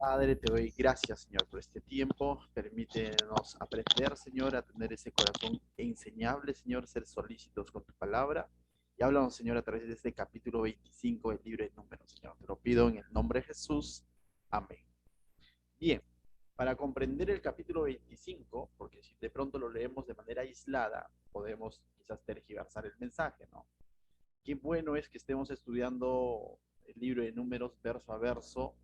Padre, te doy gracias, Señor, por este tiempo. Permítenos aprender, Señor, a tener ese corazón enseñable, Señor, ser solícitos con tu palabra. Y háblanos, Señor, a través de este capítulo 25 del libro de Números, Señor. Te lo pido en el nombre de Jesús. Amén. Bien, para comprender el capítulo 25, porque si de pronto lo leemos de manera aislada, podemos quizás tergiversar el mensaje, ¿no? Qué bueno es que estemos estudiando el libro de Números verso a verso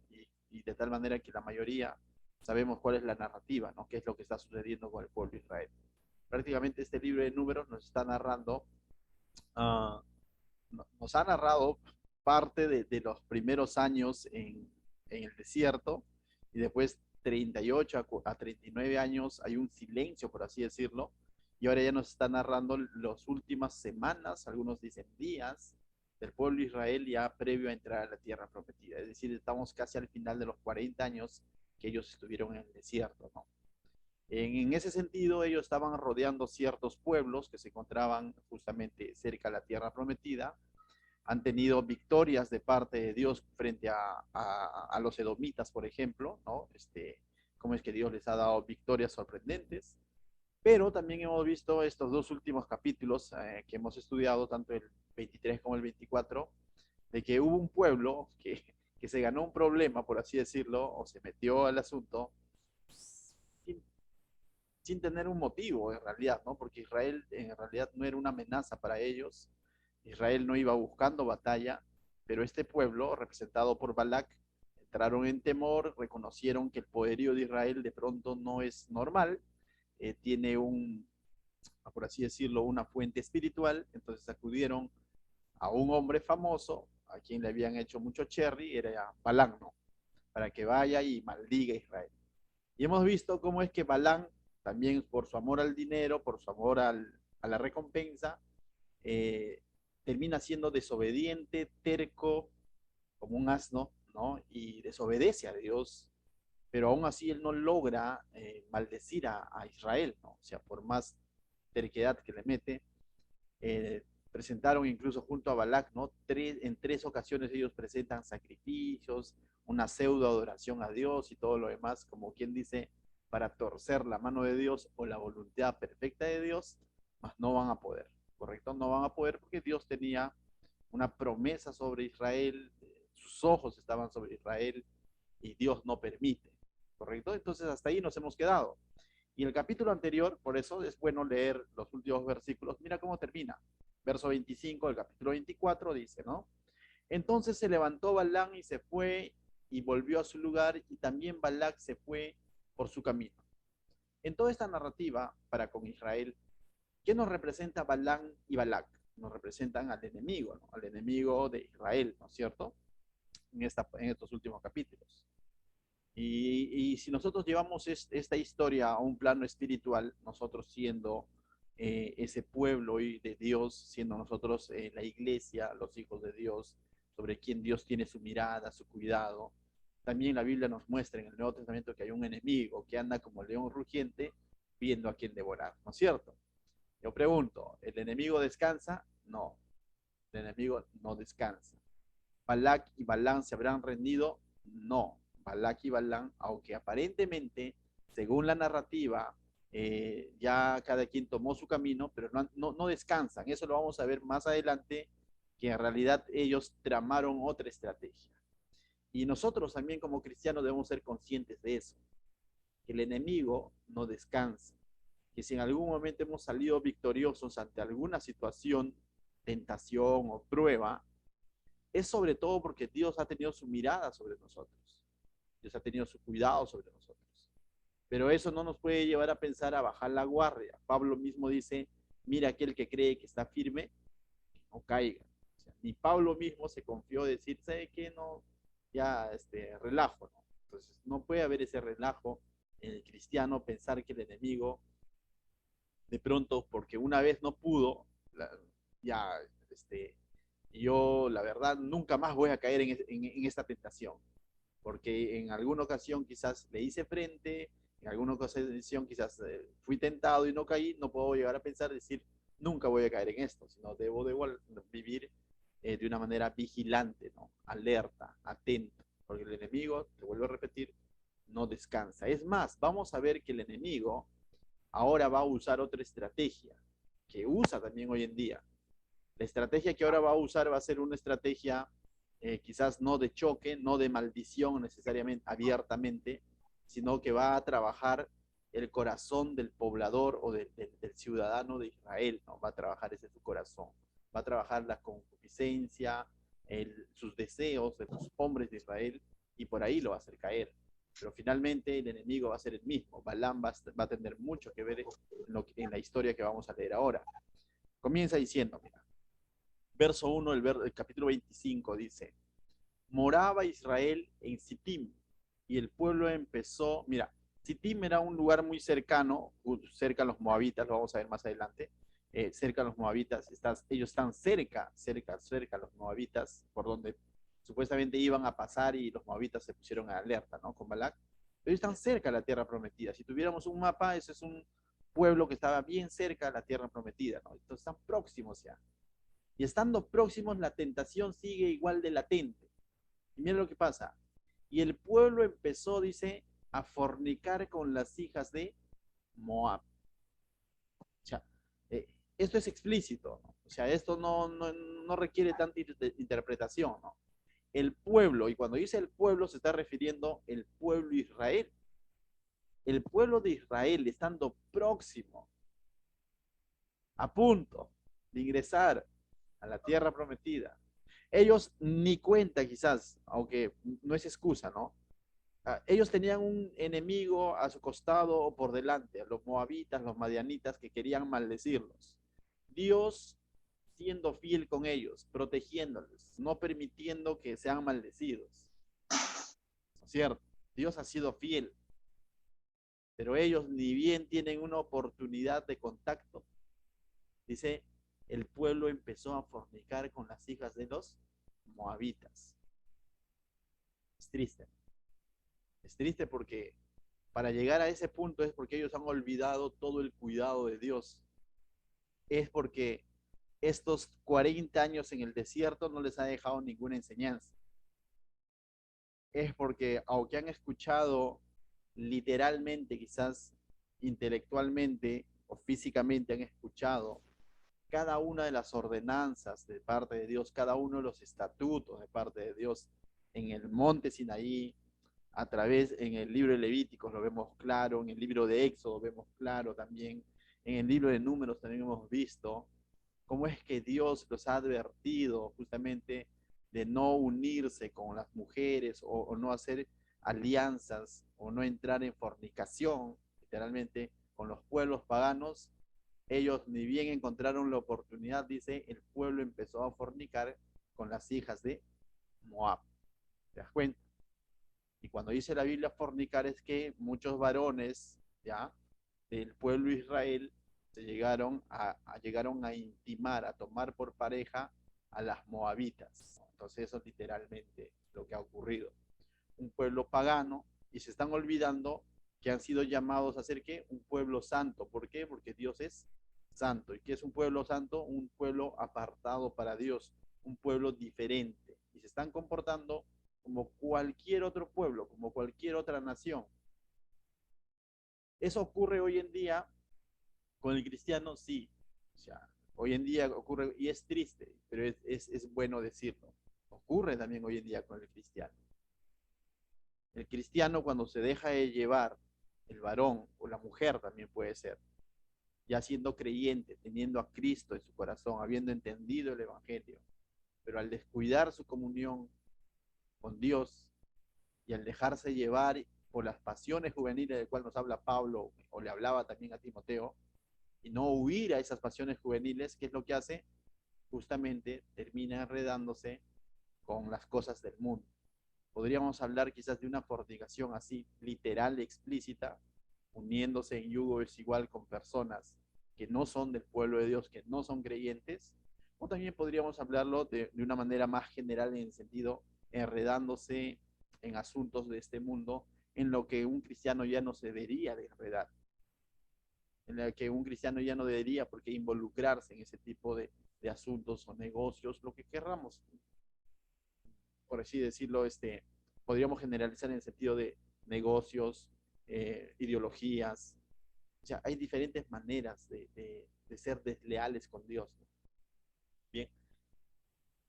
y de tal manera que la mayoría sabemos cuál es la narrativa, ¿no? Qué es lo que está sucediendo con el pueblo de Israel. Prácticamente este libro de Números nos está narrando, uh, nos ha narrado parte de los primeros años en el desierto y después 38 a 39 años hay un silencio, por así decirlo, y ahora ya nos está narrando las últimas semanas, algunos dicen días, del pueblo de Israel ya previo a entrar a la tierra prometida. Es decir, estamos casi al final de los 40 años que ellos estuvieron en el desierto, ¿no? En ese sentido, ellos estaban rodeando ciertos pueblos que se encontraban justamente cerca de la tierra prometida, han tenido victorias de parte de Dios frente a los edomitas, por ejemplo, ¿no? Cómo es que Dios les ha dado victorias sorprendentes. Pero también hemos visto estos dos últimos capítulos que hemos estudiado, tanto el 23 como el 24, de que hubo un pueblo que se ganó un problema, por así decirlo, o se metió al asunto sin, sin tener un motivo en realidad, ¿no? Porque Israel en realidad no era una amenaza para ellos, Israel no iba buscando batalla, pero este pueblo, representado por Balak, entraron en temor, reconocieron que el poderío de Israel de pronto no es normal, tiene por así decirlo, una fuente espiritual, entonces acudieron a un hombre famoso, a quien le habían hecho mucho cherry, era Balán, ¿no? Para que vaya y maldiga a Israel. Y hemos visto cómo es que Balán, también por su amor al dinero, por su amor a la recompensa, eh, termina siendo desobediente, terco, como un asno, ¿no? Y desobedece a Dios, pero aún así él no logra maldecir a Israel, ¿no? O sea, por más terquedad que le mete, presentaron incluso junto a Balak, ¿no? En tres ocasiones ellos presentan sacrificios, una pseudo adoración a Dios y todo lo demás, como quien dice, para torcer la mano de Dios o la voluntad perfecta de Dios, mas no van a poder, ¿correcto? No van a poder porque Dios tenía una promesa sobre Israel, sus ojos estaban sobre Israel y Dios no permite, ¿correcto? Entonces hasta ahí nos hemos quedado. Y el capítulo anterior, por eso es bueno leer los últimos versículos. Mira cómo termina. Verso 25 del capítulo 24 dice, ¿no? Entonces se levantó Balán y se fue y volvió a su lugar y también Balac se fue por su camino. En toda esta narrativa para con Israel, ¿qué nos representa Balán y Balac? Nos representan al enemigo, ¿no? Al enemigo de Israel, ¿no es cierto? En estos últimos capítulos. Y si nosotros llevamos esta historia a un plano espiritual, nosotros siendo ese pueblo de Dios, siendo nosotros la iglesia, los hijos de Dios, sobre quien Dios tiene su mirada, su cuidado, también la Biblia nos muestra en el Nuevo Testamento que hay un enemigo que anda como león rugiente viendo a quien devorar, ¿no es cierto? Yo pregunto, ¿el enemigo descansa? No, el enemigo no descansa. ¿Balak y Balán se habrán rendido? No. Balak y Balán, aunque aparentemente, según la narrativa, ya cada quien tomó su camino, pero no descansan. Eso lo vamos a ver más adelante, que en realidad ellos tramaron otra estrategia. Y nosotros también como cristianos debemos ser conscientes de eso, que el enemigo no descansa, que si en algún momento hemos salido victoriosos ante alguna situación, tentación o prueba, es sobre todo porque Dios ha tenido su mirada sobre nosotros. Dios ha tenido su cuidado sobre nosotros. Pero eso no nos puede llevar a pensar a bajar la guardia. Pablo mismo dice, mira aquel que cree que está firme, que no caiga. O sea, ni Pablo mismo se confió de decir, ¿sabe qué? No, ya relajo, ¿no? Entonces no puede haber ese relajo en el cristiano, pensar que el enemigo de pronto, porque una vez no pudo, ya, yo la verdad nunca más voy a caer en esta tentación, porque en alguna ocasión quizás le hice frente, en alguna ocasión quizás fui tentado y no caí, no puedo llegar a pensar, decir, nunca voy a caer en esto, sino debo de vivir de una manera vigilante, ¿no? Alerta, atento, porque el enemigo, te vuelvo a repetir, no descansa. Es más, vamos a ver que el enemigo ahora va a usar otra estrategia que usa también hoy en día. La estrategia que ahora va a usar va a ser una estrategia quizás no de choque, no de maldición necesariamente abiertamente, sino que va a trabajar el corazón del poblador o del ciudadano de Israel, ¿no? Va a trabajar ese su corazón, va a trabajar la concupiscencia, sus deseos de los hombres de Israel, y por ahí lo va a hacer caer. Pero finalmente el enemigo va a ser el mismo. Balaam va a tener mucho que ver en la historia que vamos a leer ahora. Comienza diciendo, mira, verso 1 el capítulo 25 dice: moraba Israel en Sittim, y el pueblo empezó, mira, Sittim era un lugar muy cercano, cerca a los moabitas, lo vamos a ver más adelante, cerca a los moabitas, ellos están cerca a los moabitas, por donde supuestamente iban a pasar y los moabitas se pusieron en alerta, ¿no? Con Balac. Ellos están cerca de la tierra prometida. Si tuviéramos un mapa, ese es un pueblo que estaba bien cerca de la tierra prometida, ¿no? Entonces están próximos ya. Y estando próximos, la tentación sigue igual de latente. Y mira lo que pasa. Y el pueblo empezó, dice, a fornicar con las hijas de Moab. O sea, esto es explícito, ¿no? O sea, esto no requiere tanta interpretación, ¿no? El pueblo, y cuando dice el pueblo se está refiriendo el pueblo de Israel. El pueblo de Israel estando próximo, a punto de ingresar a la tierra prometida. Ellos ni cuenta quizás, aunque no es excusa, ¿no? Ellos tenían un enemigo a su costado o por delante, los moabitas, los madianitas que querían maldecirlos. Dios siendo fiel con ellos, protegiéndoles, no permitiendo que sean maldecidos. ¿No es cierto? Dios ha sido fiel, pero ellos ni bien tienen una oportunidad de contacto. Dice, el pueblo empezó a fornicar con las hijas de los moabitas. Es triste. Es triste porque para llegar a ese punto es porque ellos han olvidado todo el cuidado de Dios. Es porque estos 40 años en el desierto no les ha dejado ninguna enseñanza. Es porque aunque han escuchado literalmente, quizás intelectualmente o físicamente han escuchado cada una de las ordenanzas de parte de Dios, cada uno de los estatutos de parte de Dios en el monte Sinaí, a través en el libro de Levíticos lo vemos claro, en el libro de Éxodo vemos claro también, en el libro de Números también hemos visto cómo es que Dios los ha advertido justamente de no unirse con las mujeres o no hacer alianzas o no entrar en fornicación, literalmente, con los pueblos paganos. Ellos ni bien encontraron la oportunidad, dice, el pueblo empezó a fornicar con las hijas de Moab. ¿Te das cuenta? Y cuando dice la Biblia fornicar es que muchos varones, ya, del pueblo de Israel llegaron a intimar, a tomar por pareja a las moabitas. Entonces eso es literalmente lo que ha ocurrido. Un pueblo pagano, y se están olvidando que han sido llamados a ser ¿qué? Un pueblo santo. ¿Por qué? Porque Dios es santo. ¿Y qué es un pueblo santo? Un pueblo apartado para Dios, un pueblo diferente. Y se están comportando como cualquier otro pueblo, como cualquier otra nación. Eso ocurre hoy en día con el cristiano, sí. O sea, hoy en día ocurre, y es triste, pero es bueno decirlo. Ocurre también hoy en día con el cristiano. El cristiano cuando se deja de llevar, el varón o la mujer también puede ser, ya siendo creyente, teniendo a Cristo en su corazón, habiendo entendido el Evangelio, pero al descuidar su comunión con Dios y al dejarse llevar por las pasiones juveniles del cual nos habla Pablo o le hablaba también a Timoteo, y no huir a esas pasiones juveniles, ¿qué es lo que hace? Justamente termina enredándose con las cosas del mundo. Podríamos hablar quizás de una fornicación así, literal, explícita, uniéndose en yugo desigual con personas que no son del pueblo de Dios, que no son creyentes, o también podríamos hablarlo de una manera más general en el sentido enredándose en asuntos de este mundo, en lo que un cristiano ya no se debería de enredar, en la que un cristiano ya no debería por qué involucrarse en ese tipo de asuntos o negocios, lo que querramos, por así decirlo, podríamos generalizar en el sentido negocios, ideologías. O sea, hay diferentes maneras de ser desleales con Dios, ¿no? Bien.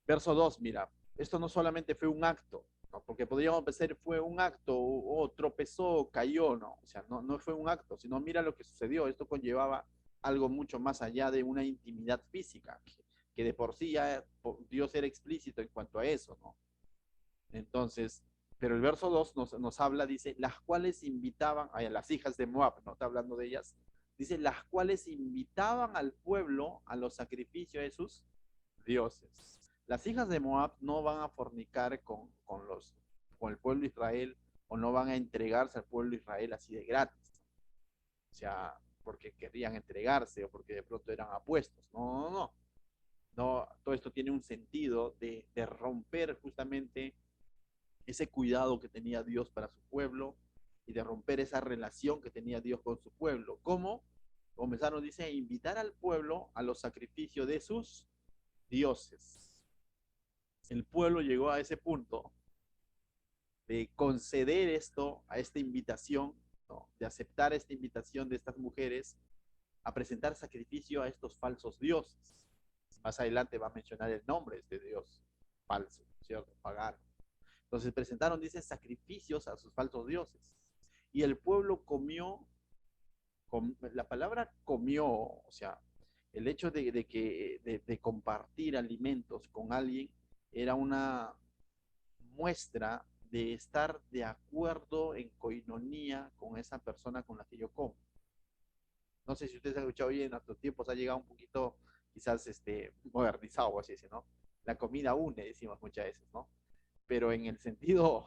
Verso 2, mira, esto no solamente fue un acto, ¿no? Porque podríamos pensar fue un acto, o tropezó, cayó, ¿no? O sea, no fue un acto, sino mira lo que sucedió. Esto conllevaba algo mucho más allá de una intimidad física, que de por sí ya Dios era explícito en cuanto a eso, ¿no? Entonces, pero el verso 2 nos habla, dice, las cuales invitaban a las hijas de Moab, no está hablando de ellas, dice, las cuales invitaban al pueblo a los sacrificios de sus dioses. Las hijas de Moab no van a fornicar con el pueblo de Israel, o no van a entregarse al pueblo de Israel así de gratis. O sea, porque querían entregarse o porque de pronto eran apuestos. No. No, todo esto tiene un sentido de romper justamente ese cuidado que tenía Dios para su pueblo y de romper esa relación que tenía Dios con su pueblo. ¿Cómo? Comenzaron, dice, a invitar al pueblo a los sacrificios de sus dioses. El pueblo llegó a ese punto de conceder esto, a esta invitación, ¿no? De aceptar esta invitación de estas mujeres a presentar sacrificio a estos falsos dioses. Más adelante va a mencionar el nombre de este dios falso, ¿cierto? Pagano. Entonces presentaron, dice, sacrificios a sus falsos dioses. Y el pueblo comió, la palabra comió, o sea, el hecho de compartir alimentos con alguien era una muestra de estar de acuerdo en coinonía con esa persona con la que yo como. No sé si ustedes han escuchado bien, en nuestros tiempos ha llegado un poquito, quizás, modernizado, así decir, ¿no? La comida une, decimos muchas veces, ¿no? Pero en el sentido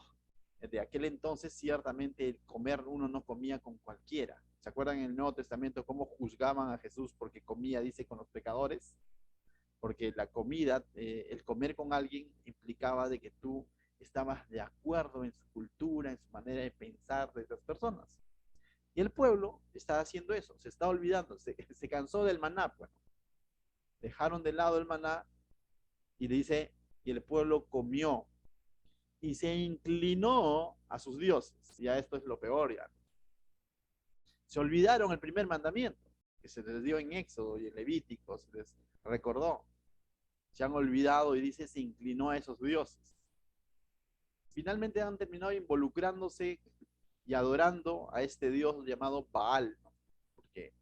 de aquel entonces, ciertamente el comer, uno no comía con cualquiera. ¿Se acuerdan en el Nuevo Testamento cómo juzgaban a Jesús porque comía, dice, con los pecadores? Porque la comida, el comer con alguien implicaba de que tú estabas de acuerdo en su cultura, en su manera de pensar de esas personas. Y el pueblo está haciendo eso, se está olvidando, se cansó del maná, pues. Dejaron de lado el maná y dice, y el pueblo comió y se inclinó a sus dioses. Ya esto es lo peor, ya. Se olvidaron el primer mandamiento que se les dio en Éxodo y en Levítico, se les recordó. Se han olvidado y dice, se inclinó a esos dioses. Finalmente han terminado involucrándose y adorando a este dios llamado Baal, ¿no? Porque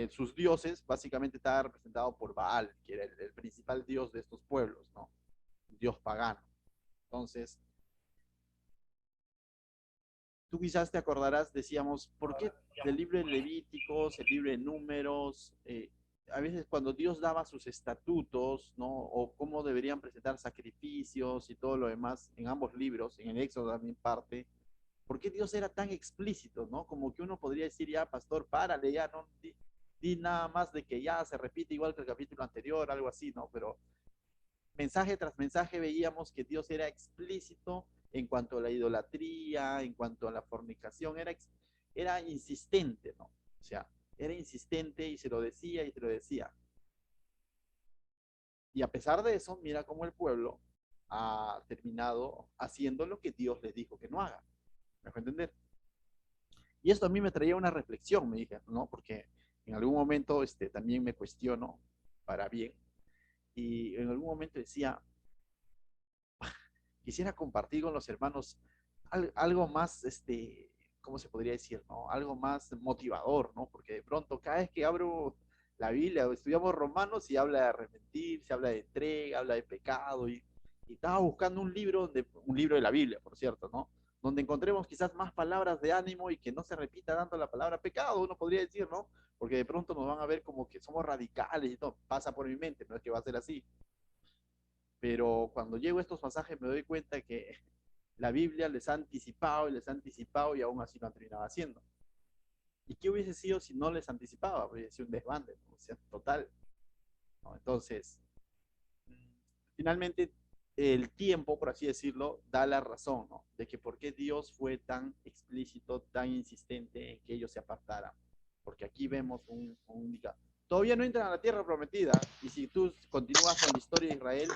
sus dioses básicamente estaban representados por Baal, que era el principal dios de estos pueblos, ¿no? Un dios pagano. Entonces, tú quizás te acordarás, decíamos, ¿por qué del libro de Levíticos, el libro de Números, a veces cuando Dios daba sus estatutos, ¿no? O cómo deberían presentar sacrificios y todo lo demás en ambos libros, en el Éxodo también parte, ¿por qué Dios era tan explícito, ¿no? Como que uno podría decir, ya, pastor, párale, ya, no, di nada más de que ya se repite igual que el capítulo anterior, algo así, ¿no? Pero mensaje tras mensaje veíamos que Dios era explícito en cuanto a la idolatría, en cuanto a la fornicación, era insistente, ¿no? O sea, era insistente y se lo decía y se lo decía. Y a pesar de eso, mira cómo el pueblo ha terminado haciendo lo que Dios les dijo que no haga. ¿Me dejó entender? Y esto a mí me traía una reflexión, me dije, ¿no? Porque en algún momento también me cuestiono para bien. Y en algún momento decía, quisiera compartir con los hermanos algo más, ¿cómo se podría decir, no? Algo más motivador, ¿no? Porque de pronto cada vez que abro la Biblia, estudiamos Romanos y habla de arrepentir, se habla de entrega, habla de pecado, y estaba buscando un libro de la Biblia, por cierto, ¿no? Donde encontremos quizás más palabras de ánimo y que no se repita tanto la palabra pecado, uno podría decir, ¿no? Porque de pronto nos van a ver como que somos radicales y todo, pasa por mi mente, no es que va a ser así. Pero cuando llego a estos pasajes me doy cuenta que la Biblia les ha anticipado y les ha anticipado y aún así lo han terminado haciendo. ¿Y qué hubiese sido si no les anticipaba? Hubiese sido un desbande, ¿no? O sea, total, ¿no? Entonces, finalmente, el tiempo, por así decirlo, da la razón, ¿no? De que por qué Dios fue tan explícito, tan insistente en que ellos se apartaran. Porque aquí vemos todavía no entran a la tierra prometida, y si tú continúas con la historia de Israel,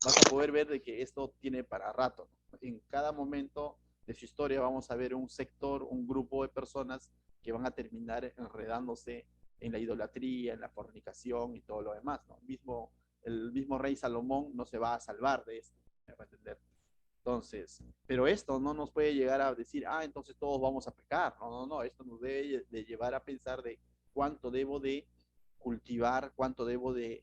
vas a poder ver de que esto tiene para rato, ¿no? En cada momento de su historia vamos a ver un sector, un grupo de personas que van a terminar enredándose en la idolatría, en la fornicación y todo lo demás, ¿no? El mismo rey Salomón no se va a salvar de esto, ¿me va a entender? Entonces, pero esto no nos puede llegar a decir, entonces todos vamos a pecar. No, no, no, esto nos debe de llevar a pensar de cuánto debo de cultivar, cuánto debo de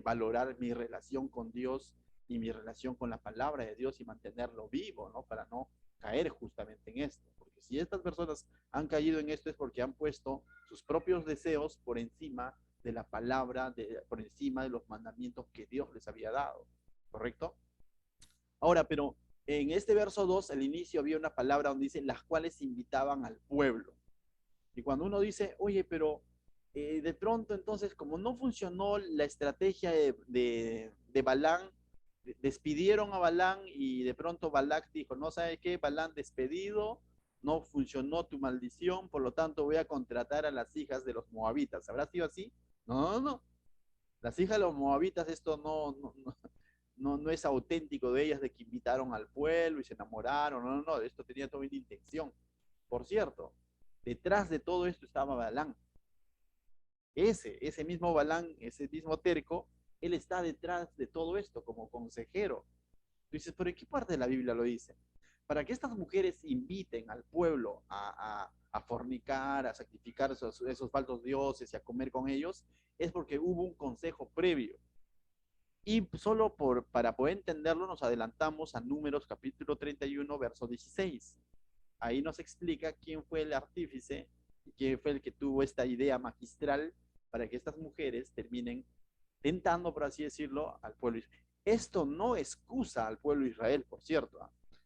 valorar mi relación con Dios y mi relación con la palabra de Dios y mantenerlo vivo, ¿no? Para no caer justamente en esto. Porque si estas personas han caído en esto es porque han puesto sus propios deseos por encima de la palabra, por encima de los mandamientos que Dios les había dado. ¿Correcto? Ahora, pero en este verso 2, al inicio había una palabra donde dice, las cuales invitaban al pueblo. Y cuando uno dice, oye, pero de pronto entonces, como no funcionó la estrategia de Balán, despidieron a Balán y de pronto Balac dijo, no sabe qué, Balán despedido, no funcionó tu maldición, por lo tanto voy a contratar a las hijas de los moabitas. ¿Habrá sido así? No, no, no. Las hijas de los moabitas, esto no es auténtico de ellas, de que invitaron al pueblo y se enamoraron. No, no, no, esto tenía toda una intención. Por cierto, detrás de todo esto estaba Balán. Ese mismo Balán, ese mismo Terco, él está detrás de todo esto como consejero. Tú dices, ¿pero en qué parte de la Biblia lo dice? Para que estas mujeres inviten al pueblo a fornicar, a sacrificar esos falsos dioses y a comer con ellos, es porque hubo un consejo previo. Y solo para poder entenderlo, nos adelantamos a Números capítulo 31, verso 16. Ahí nos explica quién fue el artífice y quién fue el que tuvo esta idea magistral para que estas mujeres terminen tentando, por así decirlo, al pueblo Israel. Esto no excusa al pueblo de Israel, por cierto,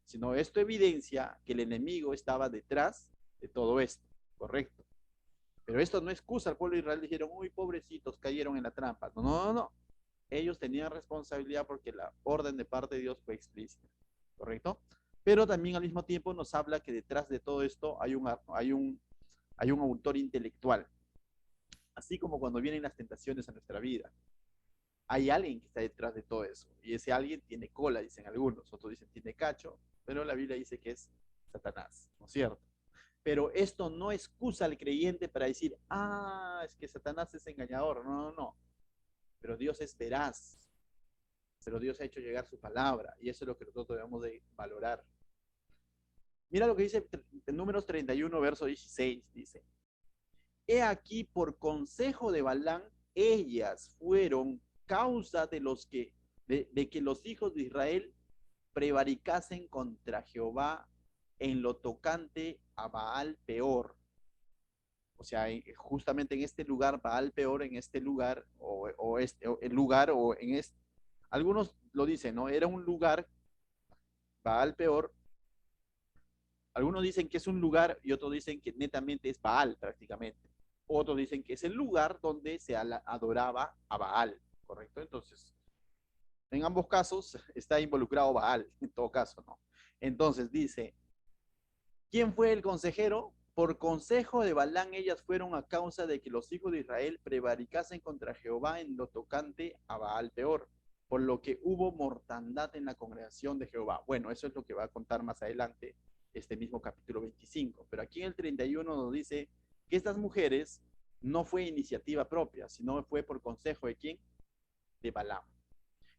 sino esto evidencia que el enemigo estaba detrás de todo esto, ¿correcto? Pero esto no excusa al pueblo de Israel. Dijeron, uy, pobrecitos, cayeron en la trampa. No, no, no, no. Ellos tenían responsabilidad porque la orden de parte de Dios fue explícita, ¿correcto? Pero también al mismo tiempo nos habla que detrás de todo esto hay un autor intelectual. Así como cuando vienen las tentaciones a nuestra vida, hay alguien que está detrás de todo eso. Y ese alguien tiene cola, dicen algunos, otros dicen tiene cacho, pero la Biblia dice que es Satanás, ¿no es cierto? Pero esto no excusa al creyente para decir, es que Satanás es engañador. No, no, no. Pero Dios es veraz, pero Dios ha hecho llegar su palabra y eso es lo que nosotros debemos de valorar. Mira lo que dice en Números 31, verso 16, dice, he aquí por consejo de Balán, ellas fueron causa de que los hijos de Israel prevaricasen contra Jehová en lo tocante a Baal Peor. O sea, justamente en este lugar, Baal Peor, en este lugar, o el lugar, o en este, algunos lo dicen, ¿no? Era un lugar, Baal Peor, algunos dicen que es un lugar y otros dicen que netamente es Baal prácticamente. Otros dicen que es el lugar donde se adoraba a Baal, ¿correcto? Entonces, en ambos casos está involucrado Baal, en todo caso, ¿no? Entonces dice, ¿quién fue el consejero? Por consejo de Balán ellas fueron a causa de que los hijos de Israel prevaricasen contra Jehová en lo tocante a Baal Peor, por lo que hubo mortandad en la congregación de Jehová. Bueno, eso es lo que va a contar más adelante este mismo capítulo 25. Pero aquí en el 31 nos dice que estas mujeres no fue iniciativa propia, sino fue por consejo de quién? De Balaam.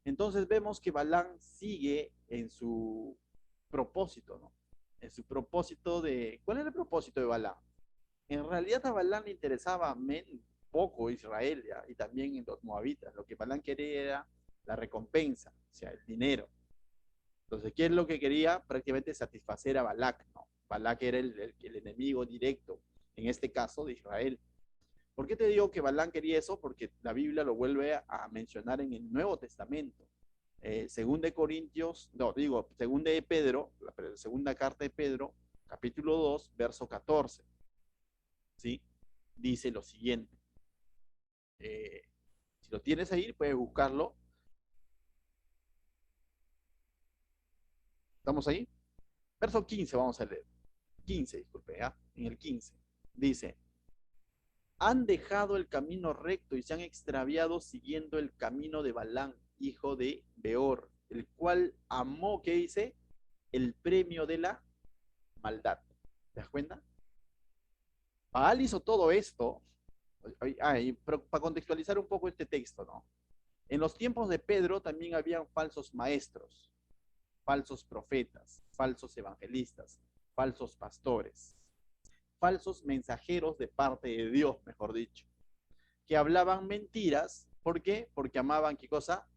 Entonces vemos que Balaam sigue en su propósito, ¿no? En su propósito de... ¿Cuál era el propósito de Balaam? En realidad a Balaam le interesaba poco Israel, ¿ya? Y también en los moabitas. Lo que Balaam quería era la recompensa, o sea, el dinero. Entonces, ¿qué es lo que quería? Prácticamente satisfacer a Balac, ¿no? Balac era el enemigo directo, en este caso, de Israel. ¿Por qué te digo que Balaam quería eso? Porque la Biblia lo vuelve a mencionar en el Nuevo Testamento. Según de Corintios, no, digo, según de Pedro, la segunda carta de Pedro, capítulo 2, verso 14, ¿sí? Dice lo siguiente. Si lo tienes ahí, puedes buscarlo. ¿Estamos ahí? Verso 15 vamos a leer. 15, disculpe, ¿eh? En el 15. Dice, han dejado el camino recto y se han extraviado siguiendo el camino de Balán, hijo de Beor, el cual amó, ¿qué dice? El premio de la maldad. ¿Te das cuenta? Baal hizo todo esto. Para contextualizar un poco este texto, ¿no? En los tiempos de Pedro también habían falsos maestros, falsos profetas, falsos evangelistas, falsos pastores, falsos mensajeros de parte de Dios, mejor dicho, que hablaban mentiras. ¿Por qué? Porque amaban, ¿qué cosa?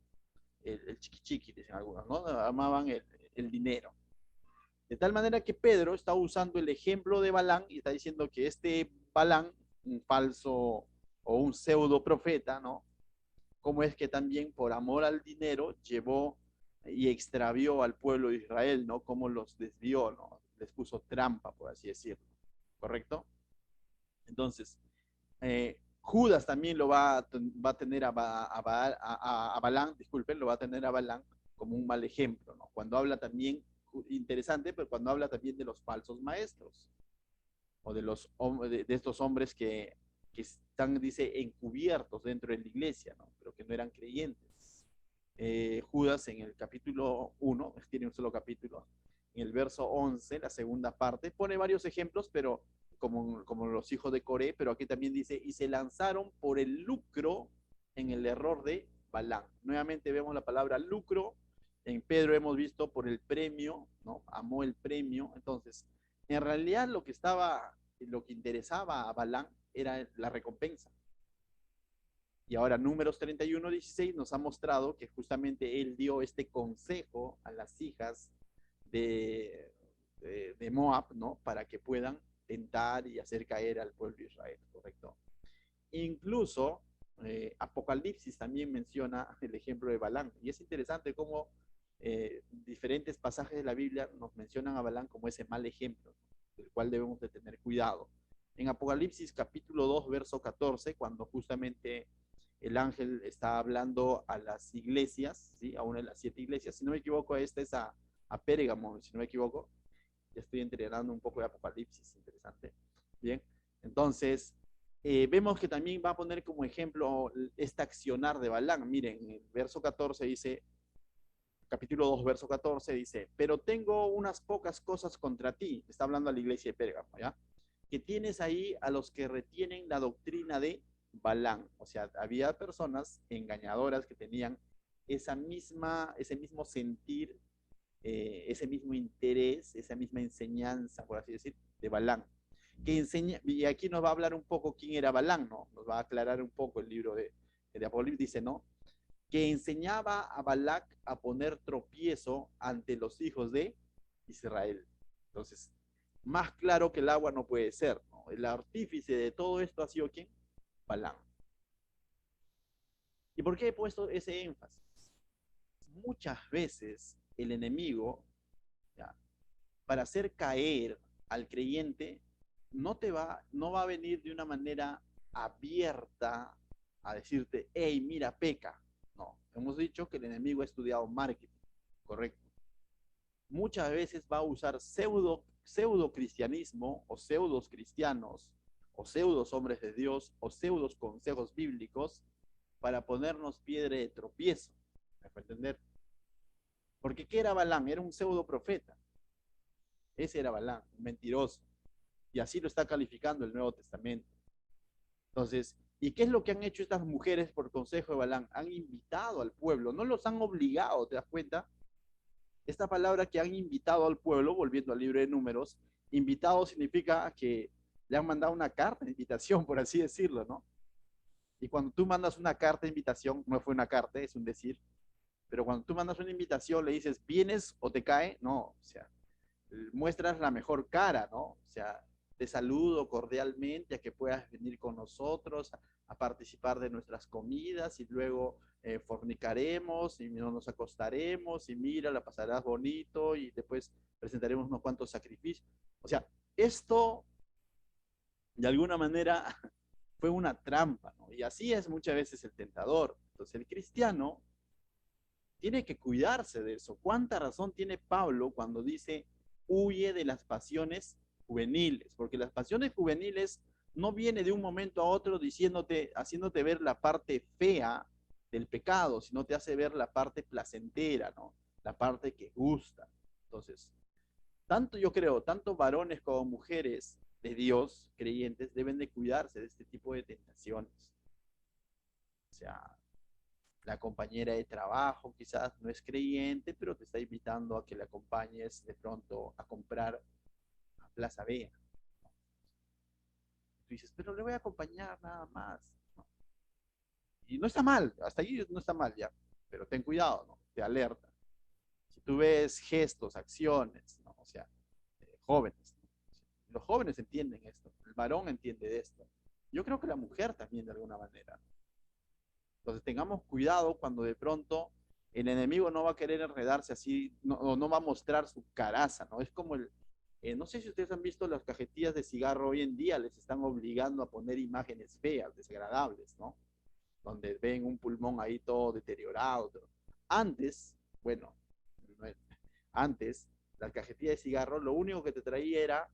El chiqui chiqui, dicen algunos, ¿no? Amaban el dinero. De tal manera que Pedro está usando el ejemplo de Balán y está diciendo que este Balán, un falso o un pseudo profeta, ¿no? Cómo es que también por amor al dinero llevó y extravió al pueblo de Israel, ¿no? Cómo los desvió, ¿no? Les puso trampa, por así decirlo. ¿Correcto? Entonces, Judas también lo va a tener a Balán, disculpen, lo va a tener a Balán como un mal ejemplo, ¿no? Cuando habla también, interesante, pero cuando habla también de los falsos maestros, o de estos hombres que están, dice, encubiertos dentro de la iglesia, ¿no? Pero que no eran creyentes. Judas en el capítulo 1, tiene un solo capítulo, en el verso 11, la segunda parte, pone varios ejemplos, pero como los hijos de Coré, pero aquí también dice, y se lanzaron por el lucro en el error de Balán. Nuevamente vemos la palabra lucro, en Pedro hemos visto por el premio, ¿no? Amó el premio. Entonces, en realidad lo que interesaba a Balán era la recompensa. Y ahora Números 31:16 nos ha mostrado que justamente él dio este consejo a las hijas de Moab, ¿no? Para que puedan tentar y hacer caer al pueblo de Israel, ¿correcto? Incluso Apocalipsis también menciona el ejemplo de Balán. Y es interesante cómo diferentes pasajes de la Biblia nos mencionan a Balán como ese mal ejemplo, del cual debemos de tener cuidado. En Apocalipsis capítulo 2, verso 14, cuando justamente el ángel está hablando a las iglesias, ¿sí? A una de las 7 iglesias, si no me equivoco, esta es a Pérgamo, si no me equivoco. Ya estoy entrenando un poco de Apocalipsis, interesante. Bien, entonces vemos que también va a poner como ejemplo este accionar de Balán. Miren, en el verso 14 dice, capítulo 2, verso 14 dice, pero tengo unas pocas cosas contra ti. Está hablando a la iglesia de Pérgamo, ¿ya? Que tienes ahí a los que retienen la doctrina de Balán. O sea, había personas engañadoras que tenían ese mismo sentir, ese mismo interés, esa misma enseñanza, por así decir, de Balán. Que enseña, y aquí nos va a hablar un poco quién era Balán, ¿no? Nos va a aclarar un poco el libro de Apocalipsis, dice, ¿no? Que enseñaba a Balac a poner tropiezo ante los hijos de Israel. Entonces, más claro que el agua no puede ser, ¿no? El artífice de todo esto ha sido ¿quién? Balaam. ¿Y por qué he puesto ese énfasis? Muchas veces el enemigo, ¿ya? Para hacer caer al creyente, no va a venir de una manera abierta a decirte, hey, mira, peca. No, hemos dicho que el enemigo ha estudiado marketing, correcto. Muchas veces va a usar pseudo cristianismo o pseudos cristianos o pseudos hombres de Dios o pseudos consejos bíblicos para ponernos piedra de tropiezo. ¿Me puede entender? Porque ¿qué era Balán? Era un pseudo profeta. Ese era Balán, un mentiroso. Y así lo está calificando el Nuevo Testamento. Entonces, ¿y qué es lo que han hecho estas mujeres por consejo de Balán? Han invitado al pueblo, no los han obligado, ¿te das cuenta? Esta palabra que han invitado al pueblo, volviendo al libro de Números, invitado significa que le han mandado una carta de invitación, por así decirlo, ¿no? Y cuando tú mandas una carta de invitación, no fue una carta, es un decir, pero cuando tú mandas una invitación, le dices, ¿vienes o te cae? No, o sea, muestras la mejor cara, ¿no? O sea, te saludo cordialmente a que puedas venir con nosotros a participar de nuestras comidas y luego fornicaremos y nos acostaremos y mira, la pasarás bonito y después presentaremos unos cuantos sacrificios. O sea, esto de alguna manera fue una trampa, ¿no? Y así es muchas veces el tentador. Entonces el cristiano tiene que cuidarse de eso. ¿Cuánta razón tiene Pablo cuando dice huye de las pasiones juveniles? Porque las pasiones juveniles no viene de un momento a otro diciéndote, haciéndote ver la parte fea del pecado, sino te hace ver la parte placentera, ¿no? La parte que gusta. Entonces, Tanto yo creo, tanto varones como mujeres de Dios, creyentes, deben de cuidarse de este tipo de tentaciones. O sea, la compañera de trabajo quizás no es creyente, pero te está invitando a que le acompañes de pronto a comprar a Plaza B. Tú dices, pero le voy a acompañar nada más. ¿No? Y no está mal, hasta ahí no está mal ya, pero ten cuidado, ¿no? Te alerta. Si tú ves gestos, acciones, ¿no? O sea, jóvenes, ¿no? Los jóvenes entienden esto, el varón entiende de esto. Yo creo que la mujer también de alguna manera. Entonces tengamos cuidado cuando de pronto el enemigo no va a querer enredarse así, no va a mostrar su caraza, ¿no? Es como no sé si ustedes han visto las cajetillas de cigarro hoy en día, les están obligando a poner imágenes feas, desagradables, ¿no? Donde ven un pulmón ahí todo deteriorado. Antes, bueno, antes, la cajetilla de cigarro, lo único que te traía era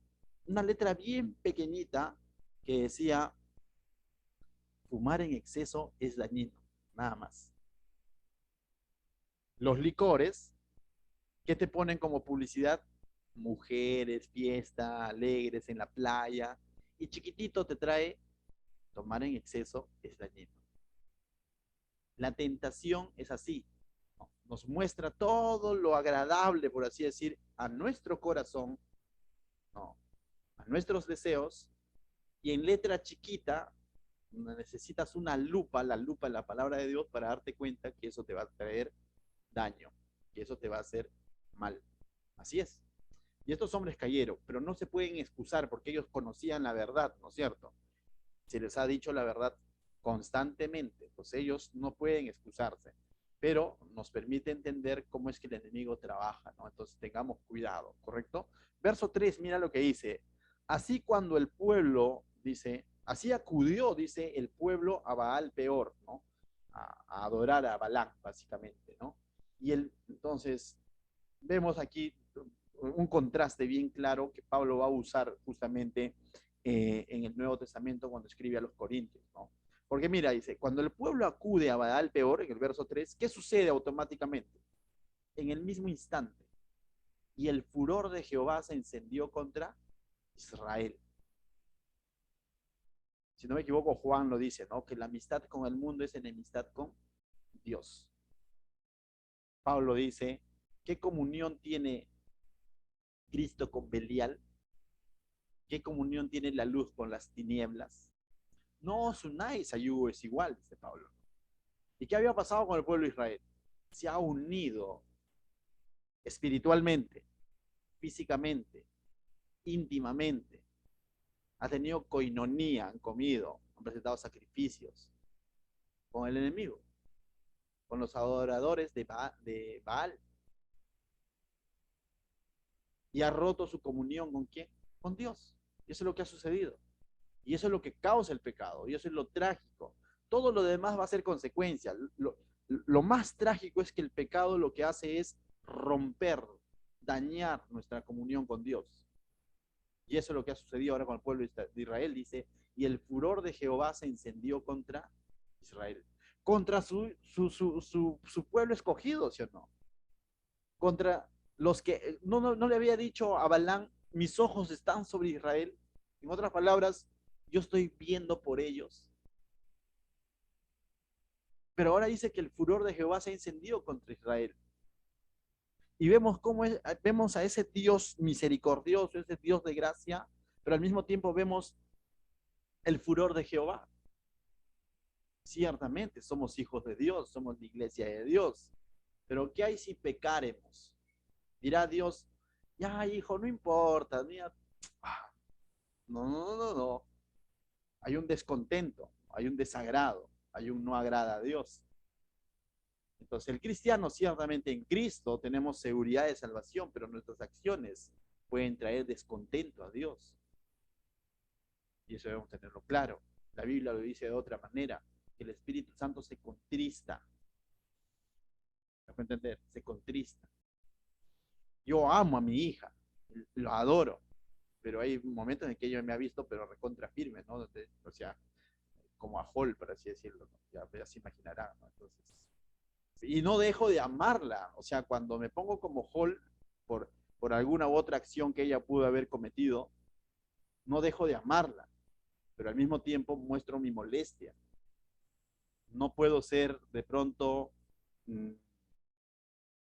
una letra bien pequeñita que decía, fumar en exceso es dañino, nada más. Los licores, ¿qué te ponen como publicidad? Mujeres, fiesta, alegres en la playa, y chiquitito te trae, tomar en exceso es dañino. La tentación es así, ¿no? Nos muestra todo lo agradable, por así decir, a nuestro corazón, ¿no? A nuestros deseos, y en letra chiquita necesitas una lupa, la lupa en la palabra de Dios, para darte cuenta que eso te va a traer daño, que eso te va a hacer mal. Así es. Y estos hombres cayeron, pero no se pueden excusar porque ellos conocían la verdad, ¿no es cierto? Se les ha dicho la verdad constantemente, pues ellos no pueden excusarse, pero nos permite entender cómo es que el enemigo trabaja, ¿no? Entonces tengamos cuidado, ¿correcto? Verso 3, mira lo que dice. Así cuando el pueblo, dice, así acudió, dice, el pueblo a Baal peor, ¿no? A adorar a Balán, básicamente, ¿no? Y entonces, vemos aquí un contraste bien claro que Pablo va a usar justamente en el Nuevo Testamento cuando escribe a los Corintios, ¿no? Porque mira, dice, cuando el pueblo acude a Baal peor, en el verso 3, ¿qué sucede automáticamente? En el mismo instante. Y el furor de Jehová se encendió contra Israel. Si no me equivoco, Juan lo dice, ¿no? Que la amistad con el mundo es enemistad con Dios. Pablo dice, ¿qué comunión tiene Cristo con Belial? ¿Qué comunión tiene la luz con las tinieblas? No os unáis a yugo es igual, dice Pablo. ¿Y qué había pasado con el pueblo de Israel? Se ha unido espiritualmente, físicamente, íntimamente. Ha tenido coinonía, han comido, han presentado sacrificios con el enemigo, con los adoradores de Baal. Y ha roto su comunión con quién? Con Dios. Y eso es lo que ha sucedido. Y eso es lo que causa el pecado. Y eso es lo trágico. Todo lo demás va a ser consecuencia. Lo más trágico es que el pecado lo que hace es romper, dañar nuestra comunión con Dios. Y eso es lo que ha sucedido ahora con el pueblo de Israel. Dice, y el furor de Jehová se encendió contra Israel. Contra su pueblo escogido, ¿sí o no? Contra los que no le había dicho a Balán, mis ojos están sobre Israel. En otras palabras, yo estoy viendo por ellos. Pero ahora dice que el furor de Jehová se ha encendido contra Israel. Y vemos vemos a ese Dios misericordioso, ese Dios de gracia, pero al mismo tiempo vemos el furor de Jehová. Ciertamente somos hijos de Dios, somos la iglesia de Dios. Pero ¿qué hay si pecaremos? Dirá Dios, ya hijo, no importa, mira. No. Hay un descontento, hay un desagrado, hay un no agrada a Dios. Entonces, el cristiano, ciertamente en Cristo tenemos seguridad de salvación, pero nuestras acciones pueden traer descontento a Dios. Y eso debemos tenerlo claro. La Biblia lo dice de otra manera, que el Espíritu Santo se contrista. ¿Me puede entender? Se contrista. Yo amo a mi hija, lo adoro, pero hay momentos en que ella me ha visto, pero recontra firme, ¿no? O sea, como a Hall, por así decirlo, ¿no? Ya se imaginará, ¿no? Entonces, y no dejo de amarla, o sea, cuando me pongo como Hall por, por alguna u otra acción que ella pudo haber cometido, no dejo de amarla, pero al mismo tiempo muestro mi molestia. No puedo ser de pronto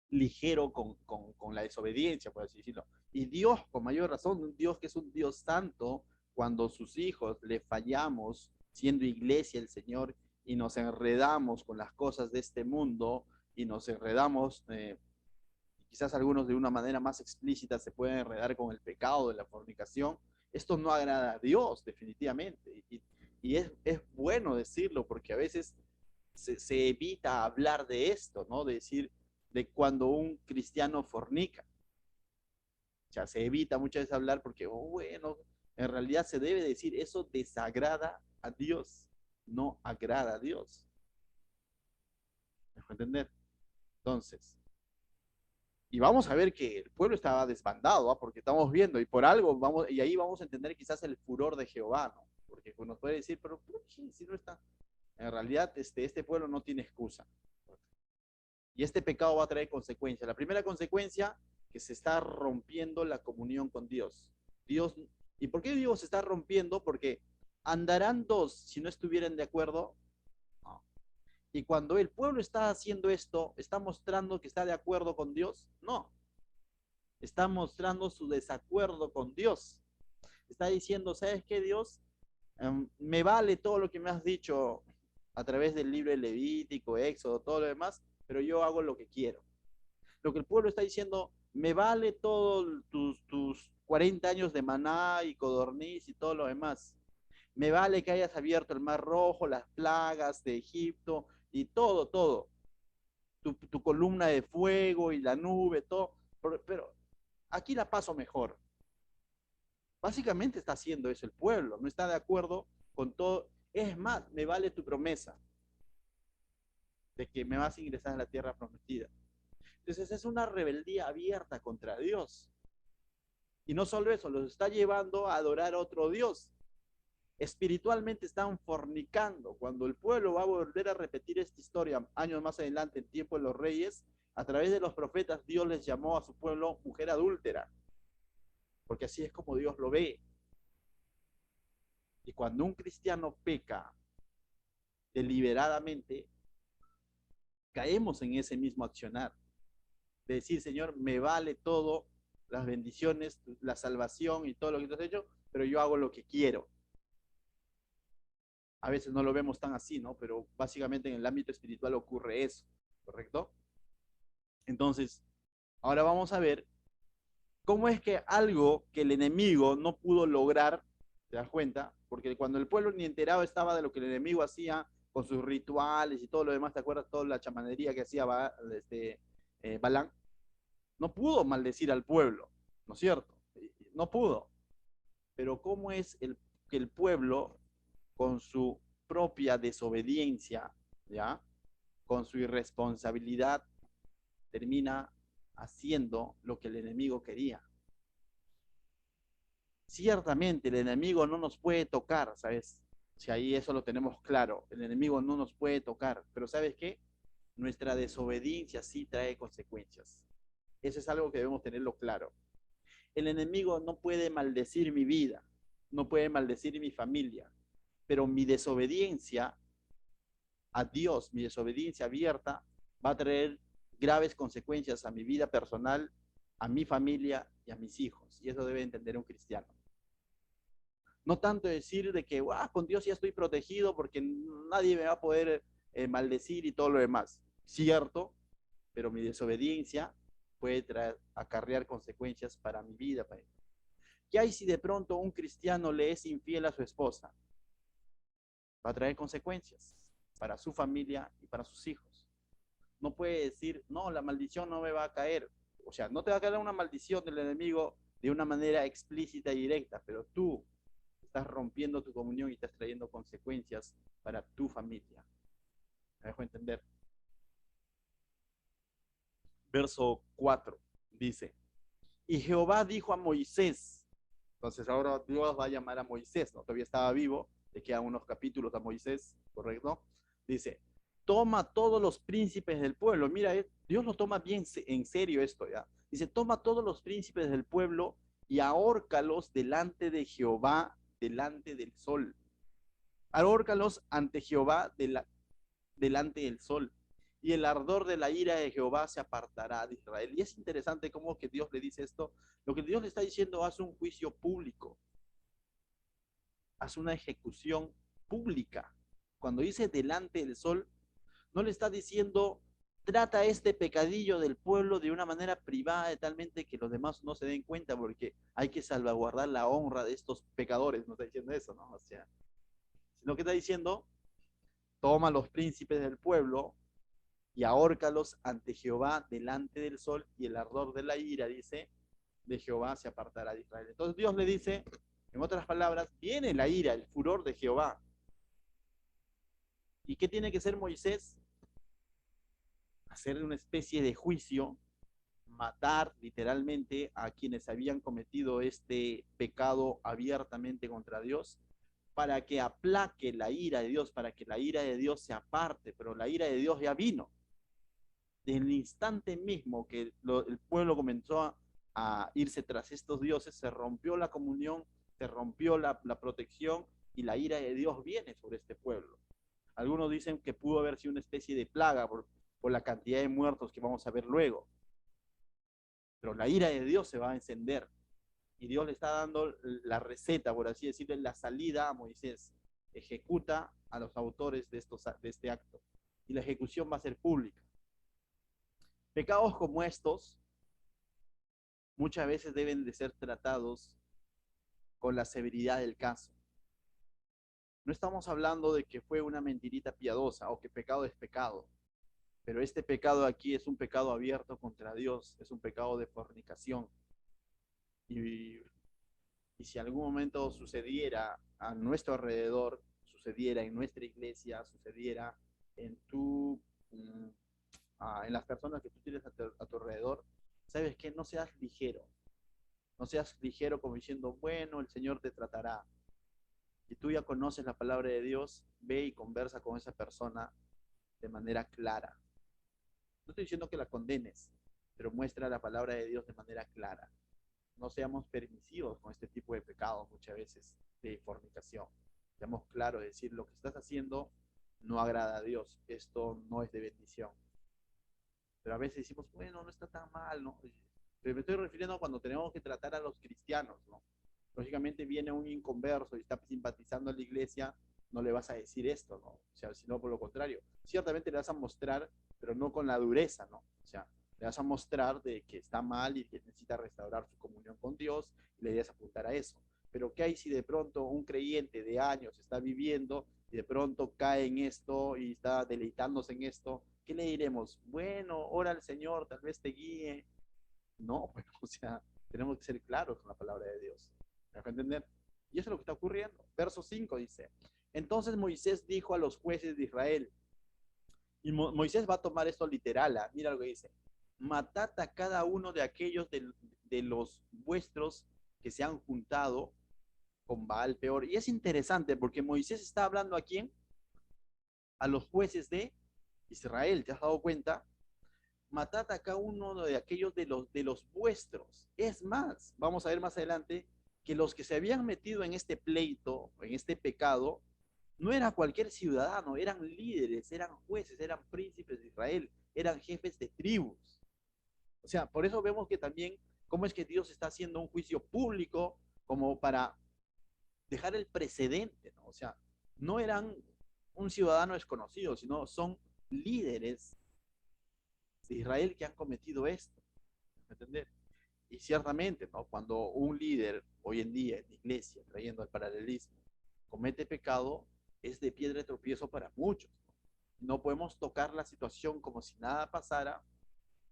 ligero con la desobediencia, por así decirlo. Y Dios, con mayor razón, un Dios que es un Dios santo, cuando sus hijos le fallamos, siendo iglesia el Señor, y nos enredamos con las cosas de este mundo, y nos enredamos, quizás algunos de una manera más explícita se pueden enredar con el pecado de la fornicación. Esto no agrada a Dios, definitivamente. Y es bueno decirlo, porque a veces se evita hablar de esto, ¿no? De decir, de cuando un cristiano fornica. O sea, se evita muchas veces hablar porque, oh, bueno, en realidad se debe decir, eso desagrada a Dios, no agrada a Dios. ¿Me dejo entender? Entonces, y vamos a ver que el pueblo estaba desbandado, ¿eh? Porque estamos viendo, y por algo, vamos, y ahí vamos a entender quizás el furor de Jehová, ¿no? Porque nos puede decir, pero ¿por qué si no está? En realidad, este pueblo no tiene excusa. Y este pecado va a traer consecuencias. La primera consecuencia, que se está rompiendo la comunión con Dios. Dios, ¿y por qué digo se está rompiendo? Porque andarán dos si no estuvieran de acuerdo. No. Y cuando el pueblo está haciendo esto, ¿está mostrando que está de acuerdo con Dios? No. Está mostrando su desacuerdo con Dios. Está diciendo, ¿sabes qué, Dios? Me vale todo lo que me has dicho a través del libro de Levítico, Éxodo, todo lo demás, pero yo hago lo que quiero. Lo que el pueblo está diciendo, me vale todos tus 40 años de maná y codorniz y todo lo demás. Me vale que hayas abierto el mar rojo, las plagas de Egipto y todo, todo. Tu columna de fuego y la nube, todo. Pero aquí la paso mejor. Básicamente está haciendo eso el pueblo, no está de acuerdo con todo. Es más, me vale tu promesa de que me vas a ingresar a la tierra prometida. Entonces es una rebeldía abierta contra Dios. Y no solo eso, los está llevando a adorar a otro Dios. Espiritualmente están fornicando. Cuando el pueblo va a volver a repetir esta historia años más adelante, en tiempo de los reyes, a través de los profetas, Dios les llamó a su pueblo mujer adúltera. Porque así es como Dios lo ve. Y cuando un cristiano peca deliberadamente, caemos en ese mismo accionar. De decir, Señor, me vale todo, las bendiciones, la salvación y todo lo que tú has hecho, pero yo hago lo que quiero. A veces no lo vemos tan así, ¿no? Pero básicamente en el ámbito espiritual ocurre eso, ¿correcto? Entonces, ahora vamos a ver cómo es que algo que el enemigo no pudo lograr, ¿te das cuenta? Porque cuando el pueblo ni enterado estaba de lo que el enemigo hacía con sus rituales y todo lo demás, ¿te acuerdas? Toda la chamanería que hacía Balán, no pudo maldecir al pueblo, ¿no es cierto? No pudo. Pero ¿cómo es que el pueblo, con su propia desobediencia, ¿ya? Con su irresponsabilidad, termina haciendo lo que el enemigo quería? Ciertamente el enemigo no nos puede tocar, ¿sabes? Si ahí eso lo tenemos claro, el enemigo no nos puede tocar, pero ¿sabes qué? Nuestra desobediencia sí trae consecuencias. Eso es algo que debemos tenerlo claro. El enemigo no puede maldecir mi vida, no puede maldecir mi familia, pero mi desobediencia a Dios, mi desobediencia abierta, va a traer graves consecuencias a mi vida personal, a mi familia y a mis hijos. Y eso debe entender un cristiano. No tanto decir de que con Dios ya estoy protegido porque nadie me va a poder maldecir y todo lo demás. Cierto, pero mi desobediencia puede acarrear consecuencias para mi vida. ¿Qué hay si de pronto un cristiano le es infiel a su esposa? Va a traer consecuencias para su familia y para sus hijos. No puede decir, no, la maldición no me va a caer. O sea, no te va a caer una maldición del enemigo de una manera explícita y directa, pero tú estás rompiendo tu comunión y estás trayendo consecuencias para tu familia. ¿Me dejo entender? Verso 4 dice, y Jehová dijo a Moisés, entonces ahora Dios va a llamar a Moisés, ¿no? Todavía estaba vivo, le quedan unos capítulos a Moisés, ¿correcto? Dice, toma todos los príncipes del pueblo. Mira, Dios lo toma bien en serio esto, ¿ya? Dice, toma todos los príncipes del pueblo y ahórcalos delante de Jehová, delante del sol. Ahórcalos ante Jehová delante del sol. Y el ardor de la ira de Jehová se apartará de Israel. Y es interesante cómo que Dios le dice esto. Lo que Dios le está diciendo, hace un juicio público, hace una ejecución pública. Cuando dice delante del sol, no le está diciendo trata este pecadillo del pueblo de una manera privada, de talmente que los demás no se den cuenta, porque hay que salvaguardar la honra de estos pecadores. No está diciendo eso, ¿no? O sea, sino que está diciendo, toma los príncipes del pueblo y ahórcalos ante Jehová delante del sol, y el ardor de la ira, dice, de Jehová se apartará de Israel. Entonces Dios le dice, en otras palabras, viene la ira, el furor de Jehová. ¿Y qué tiene que hacer Moisés? Hacer una especie de juicio, matar literalmente a quienes habían cometido este pecado abiertamente contra Dios, para que aplaque la ira de Dios, para que la ira de Dios se aparte. Pero la ira de Dios ya vino. Desde el instante mismo que el pueblo comenzó a irse tras estos dioses, se rompió la comunión, se rompió la protección, y la ira de Dios viene sobre este pueblo. Algunos dicen que pudo haber sido una especie de plaga por la cantidad de muertos que vamos a ver luego. Pero la ira de Dios se va a encender. Y Dios le está dando la receta, por así decirlo, la salida a Moisés. Ejecuta a los autores de este acto. Y la ejecución va a ser pública. Pecados como estos muchas veces deben de ser tratados con la severidad del caso. No estamos hablando de que fue una mentirita piadosa o que pecado es pecado, pero este pecado aquí es un pecado abierto contra Dios, es un pecado de fornicación. Y, y si algún momento sucediera a nuestro alrededor, sucediera en nuestra iglesia, sucediera en en las personas que tú tienes a tu alrededor, ¿sabes qué? No seas ligero. No seas ligero como diciendo, bueno, el Señor te tratará. Si tú ya conoces la palabra de Dios, ve y conversa con esa persona de manera clara. No estoy diciendo que la condenes, pero muestra la palabra de Dios de manera clara. No seamos permisivos con este tipo de pecados muchas veces, de fornicación. Seamos claros, decir, lo que estás haciendo no agrada a Dios, esto no es de bendición. Pero a veces decimos, bueno, no está tan mal, ¿no? Pero me estoy refiriendo a cuando tenemos que tratar a los cristianos, ¿no? Lógicamente viene un inconverso y está simpatizando a la iglesia, no le vas a decir esto, ¿no? O sea, sino por lo contrario. Ciertamente le vas a mostrar, pero no con la dureza, ¿no? O sea, le vas a mostrar de que está mal y que necesita restaurar su comunión con Dios, y le debes apuntar a eso. Pero ¿qué hay si de pronto un creyente de años está viviendo y de pronto cae en esto y está deleitándose en esto? ¿Qué le diremos? Bueno, ora al Señor, tal vez te guíe. No, pues, o sea, tenemos que ser claros con la palabra de Dios. ¿Me dejo entender? Y eso es lo que está ocurriendo. Verso 5 dice, entonces Moisés dijo a los jueces de Israel, y Moisés va a tomar esto literal, ¿eh? Mira lo que dice, matad a cada uno de aquellos de los vuestros que se han juntado con Baal peor. Y es interesante porque Moisés está hablando a quién? A los jueces de Israel. ¿Te has dado cuenta? Matad a cada uno de aquellos de los vuestros. Es más, vamos a ver más adelante que los que se habían metido en este pleito, en este pecado, no era cualquier ciudadano, eran líderes, eran jueces, eran príncipes de Israel, eran jefes de tribus. O sea, por eso vemos que también, cómo es que Dios está haciendo un juicio público como para dejar el precedente, ¿no? O sea, no eran un ciudadano desconocido, sino son líderes de Israel que han cometido esto. ¿Me entiendes? Y ciertamente, ¿no? Cuando un líder hoy en día en la iglesia, trayendo el paralelismo, comete pecado, es de piedra de tropiezo para muchos. No podemos tocar la situación como si nada pasara,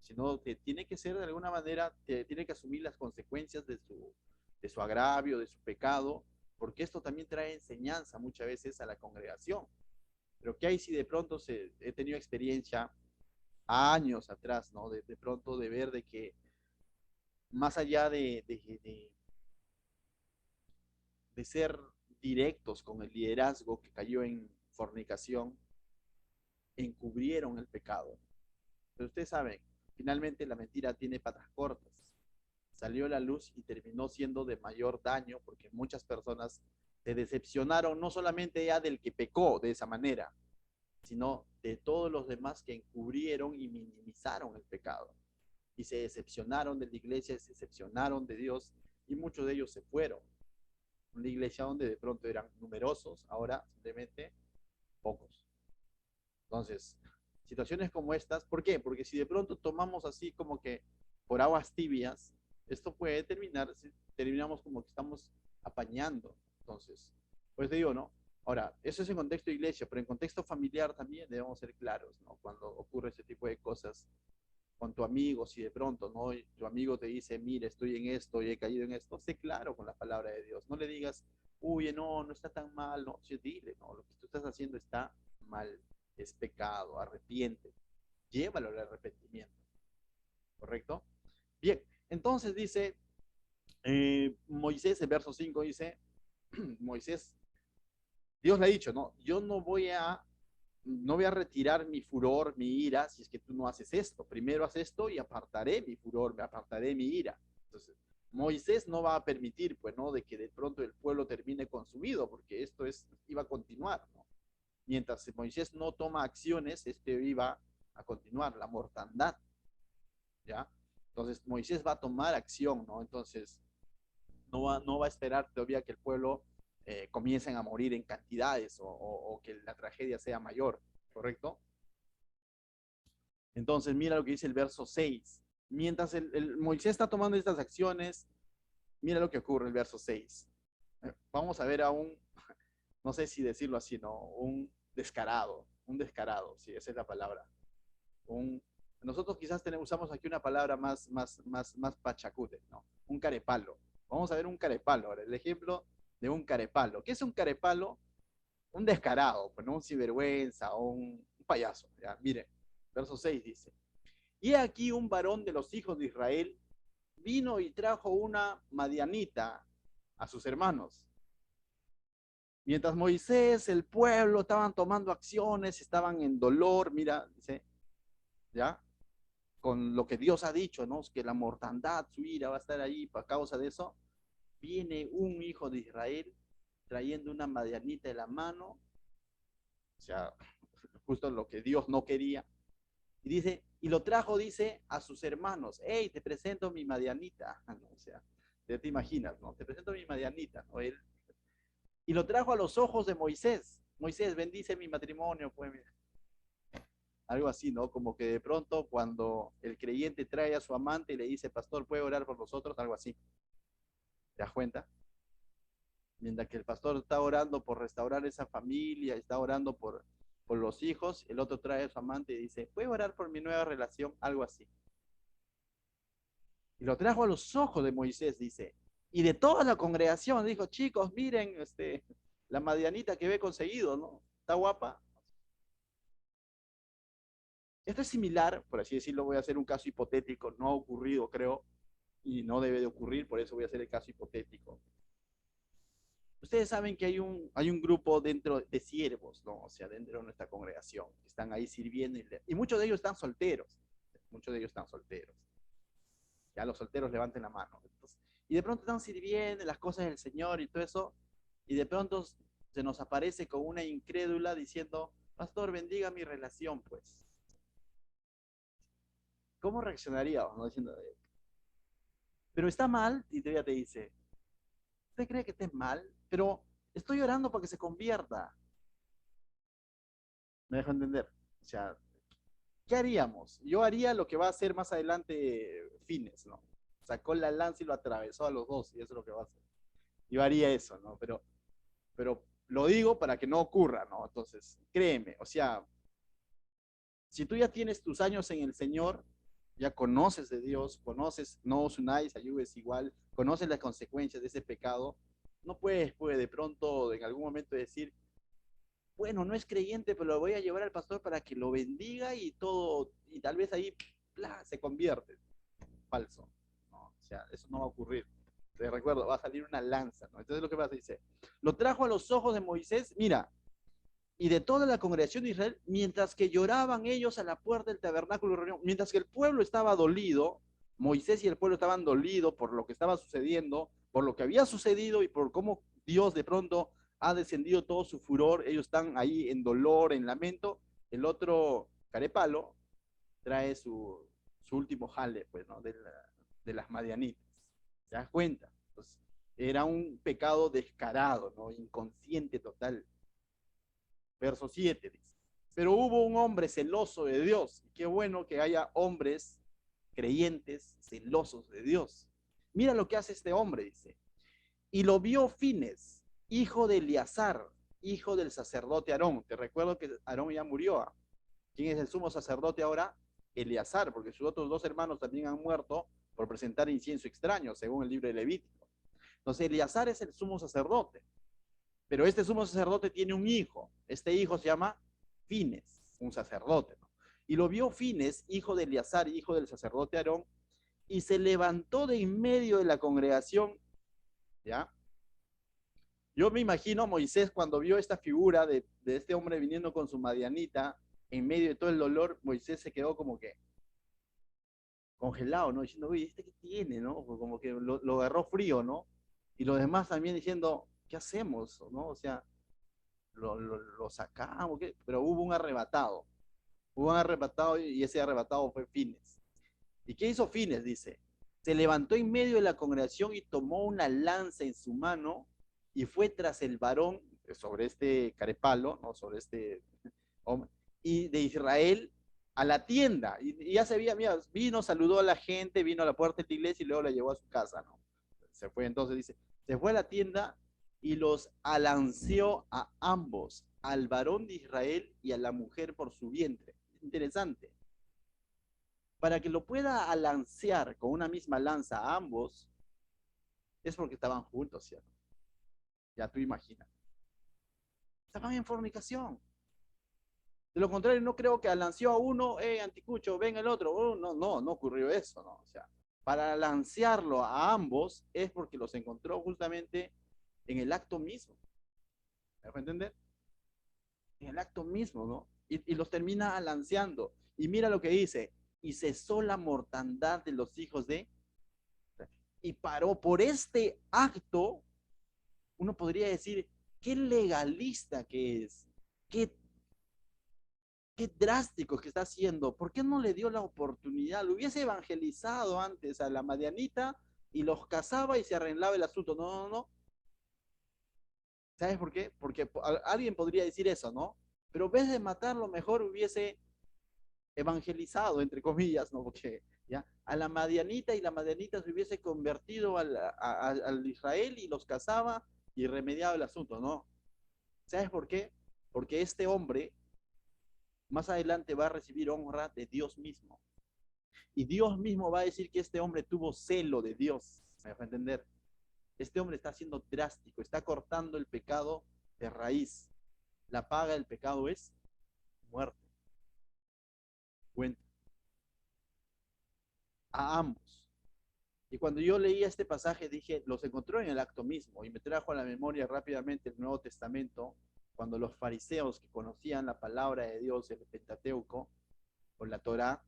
sino que tiene que ser de alguna manera, tiene que asumir las consecuencias de su agravio, de su pecado, porque esto también trae enseñanza muchas veces a la congregación. Pero ¿qué hay si de pronto he tenido experiencia años atrás, ¿no? De pronto de ver de que más allá de ser directos con el liderazgo que cayó en fornicación, encubrieron el pecado. Pero ustedes saben, finalmente la mentira tiene patas cortas. Salió a la luz y terminó siendo de mayor daño porque muchas personas se decepcionaron no solamente ya del que pecó de esa manera, sino de todos los demás que encubrieron y minimizaron el pecado. Y se decepcionaron de la iglesia, se decepcionaron de Dios, y muchos de ellos se fueron. Una iglesia donde de pronto eran numerosos, ahora simplemente pocos. Entonces, situaciones como estas, ¿por qué? Porque si de pronto tomamos así como que por aguas tibias, esto puede terminar, si terminamos como que estamos apañando. Entonces, pues te digo, ¿no? Ahora, eso es en contexto de iglesia, pero en contexto familiar también debemos ser claros, ¿no? Cuando ocurre ese tipo de cosas con tu amigo, si de pronto, ¿no? Y tu amigo te dice, mire, estoy en esto y he caído en esto, sé claro con la palabra de Dios. No le digas, uy, no, no está tan mal, no, sí, dile, no, lo que tú estás haciendo está mal, es pecado, arrepiente, llévalo al arrepentimiento, ¿correcto? Bien, entonces dice, Moisés, el verso 5 dice, Moisés, Dios le ha dicho, no, yo no voy a retirar mi furor, mi ira, si es que tú no haces esto. Primero haz esto y apartaré mi furor, me apartaré mi ira. Entonces, Moisés no va a permitir, pues, ¿no? De que de pronto el pueblo termine consumido, porque iba a continuar, ¿no? Mientras Moisés no toma acciones, iba a continuar, la mortandad, ¿ya? Entonces, Moisés va a tomar acción, ¿no? Entonces, no va a esperar todavía que el pueblo comiencen a morir en cantidades o que la tragedia sea mayor, ¿correcto? Entonces, mira lo que dice el verso 6. Mientras Moisés está tomando estas acciones, mira lo que ocurre en el verso 6. Vamos a ver a no sé si decirlo así, ¿no? Un descarado, sí, esa es la palabra. Un, nosotros quizás usamos aquí una palabra más pachacute, ¿no? Un carepalo. Vamos a ver un carepalo ahora, el ejemplo de un carepalo. ¿Qué es un carepalo? Un descarado, pues no un sinvergüenza o un payaso. ¿Ya? Mire, verso 6 dice, y aquí un varón de los hijos de Israel vino y trajo una madianita a sus hermanos. Mientras Moisés, el pueblo, estaban tomando acciones, estaban en dolor, mira, dice, ¿ya? Con lo que Dios ha dicho, ¿no? Que la mortandad, su ira va a estar ahí por causa de eso. Viene un hijo de Israel trayendo una madianita en la mano, o sea, justo lo que Dios no quería. Y dice, y lo trajo, dice, a sus hermanos. Hey, te presento mi madianita. O sea, ya te imaginas, ¿no? Te presento mi madianita, ¿no? Y lo trajo a los ojos de Moisés. Moisés, bendice mi matrimonio, pues, mira. Algo así, ¿no? Como que de pronto cuando el creyente trae a su amante y le dice, pastor, ¿puede orar por nosotros? Algo así. ¿Te das cuenta? Mientras que el pastor está orando por restaurar esa familia, está orando por los hijos, el otro trae a su amante y dice, ¿puede orar por mi nueva relación? Algo así. Y lo trajo a los ojos de Moisés, dice. Y de toda la congregación, dijo, chicos, miren, la madianita que he conseguido, ¿no? Está guapa. Esto es similar, por así decirlo, voy a hacer un caso hipotético, no ha ocurrido, creo, y no debe de ocurrir, por eso voy a hacer el caso hipotético. Ustedes saben que hay un grupo dentro de siervos, ¿no? O sea, dentro de nuestra congregación, que están ahí sirviendo, y muchos de ellos están solteros, muchos de ellos están solteros. Ya los solteros levanten la mano. Entonces, y de pronto están sirviendo las cosas del Señor y todo eso, y de pronto se nos aparece con una incrédula diciendo, pastor, bendiga mi relación, pues. ¿Cómo reaccionaríamos? ¿No? Diciendo, pero está mal, y ella te dice, ¿usted cree que esté mal? Pero estoy orando para que se convierta. Me dejo entender. O sea, ¿qué haríamos? Yo haría lo que va a hacer más adelante Fines, ¿no? Sacó la lanza y lo atravesó a los dos, y eso es lo que va a hacer. Yo haría eso, ¿no? Pero lo digo para que no ocurra, ¿no? Entonces, créeme, o sea, si tú ya tienes tus años en el Señor, ya conoces de Dios, conoces, no os unáis, ayudes igual, conoces las consecuencias de ese pecado, no puedes de pronto en algún momento decir, bueno, no es creyente, pero lo voy a llevar al pastor para que lo bendiga y todo, y tal vez ahí ¡plá! Se convierte. Falso. ¿No? O sea, eso no va a ocurrir. Te recuerdo, va a salir una lanza, ¿no? Entonces lo que pasa dice, lo trajo a los ojos de Moisés, mira, y de toda la congregación de Israel, mientras que lloraban ellos a la puerta del tabernáculo de reunión, mientras que el pueblo estaba dolido, Moisés y el pueblo estaban dolidos por lo que estaba sucediendo, por lo que había sucedido y por cómo Dios de pronto ha descendido todo su furor, ellos están ahí en dolor, en lamento, el otro carepalo trae su último jale, pues, ¿no? De las madianitas. ¿Te das cuenta? Entonces, era un pecado descarado, ¿no? Inconsciente total. Verso 7 dice, pero hubo un hombre celoso de Dios. Y qué bueno que haya hombres creyentes celosos de Dios. Mira lo que hace este hombre, dice. Y lo vio Fines, hijo de Eleazar, hijo del sacerdote Aarón. Te recuerdo que Aarón ya murió. ¿Ah? ¿Quién es el sumo sacerdote ahora? Eleazar, porque sus otros dos hermanos también han muerto por presentar incienso extraño, según el libro de Levítico. Entonces, Eleazar es el sumo sacerdote. Pero este sumo sacerdote tiene un hijo. Este hijo se llama Fines, un sacerdote, ¿no? Y lo vio Fines, hijo de Eleazar, hijo del sacerdote Aarón, y se levantó de en medio de la congregación, ¿ya? Yo me imagino a Moisés cuando vio esta figura de este hombre viniendo con su madianita en medio de todo el dolor, Moisés se quedó como que congelado, ¿no? Diciendo, oye, ¿este qué tiene, no? Como que lo agarró frío, ¿no? Y los demás también diciendo, ¿qué hacemos, no? O sea, lo sacamos, ¿qué? Pero hubo un arrebatado y ese arrebatado fue Fines. ¿Y qué hizo Fines? Dice, se levantó en medio de la congregación y tomó una lanza en su mano y fue tras el varón, sobre este carepalo, ¿no? Sobre este hombre, y de Israel a la tienda. Y ya se veía, mira, vino, saludó a la gente, vino a la puerta de la iglesia y luego la llevó a su casa, ¿no? Se fue entonces, dice, se fue a la tienda y los alanceó a ambos, al varón de Israel y a la mujer por su vientre. Interesante. Para que lo pueda alancear con una misma lanza a ambos, es porque estaban juntos, ¿cierto? Ya tú imaginas. Estaban en fornicación. De lo contrario, no creo que lanceó a uno, anticucho, ven el otro. No ocurrió eso, ¿no? O sea, para lancearlo a ambos es porque los encontró justamente en el acto mismo. ¿Me dejo entender? En el acto mismo, ¿no? Y los termina lanceando. Y mira lo que dice, y cesó la mortandad de los hijos de... Y paró por este acto, uno podría decir, qué legalista que es, qué drástico que está haciendo. ¿Por qué no le dio la oportunidad? Lo hubiese evangelizado antes a la Madianita y los casaba y se arreglaba el asunto. No. ¿Sabes por qué? Porque alguien podría decir eso, ¿no? Pero en vez de matarlo, mejor hubiese evangelizado, entre comillas, ¿no? Porque ya a la Madianita y la Madianita se hubiese convertido al Israel y los casaba y remediaba el asunto, ¿no? ¿Sabes por qué? Porque este hombre más adelante va a recibir honra de Dios mismo. Y Dios mismo va a decir que este hombre tuvo celo de Dios. ¿Me dejo entender? Este hombre está siendo drástico, está cortando el pecado de raíz. La paga del pecado es muerte. Cuenta. A ambos. Y cuando yo leía este pasaje dije, los encontró en el acto mismo y me trajo a la memoria rápidamente el Nuevo Testamento, cuando los fariseos que conocían la palabra de Dios, el Pentateuco o la Torá,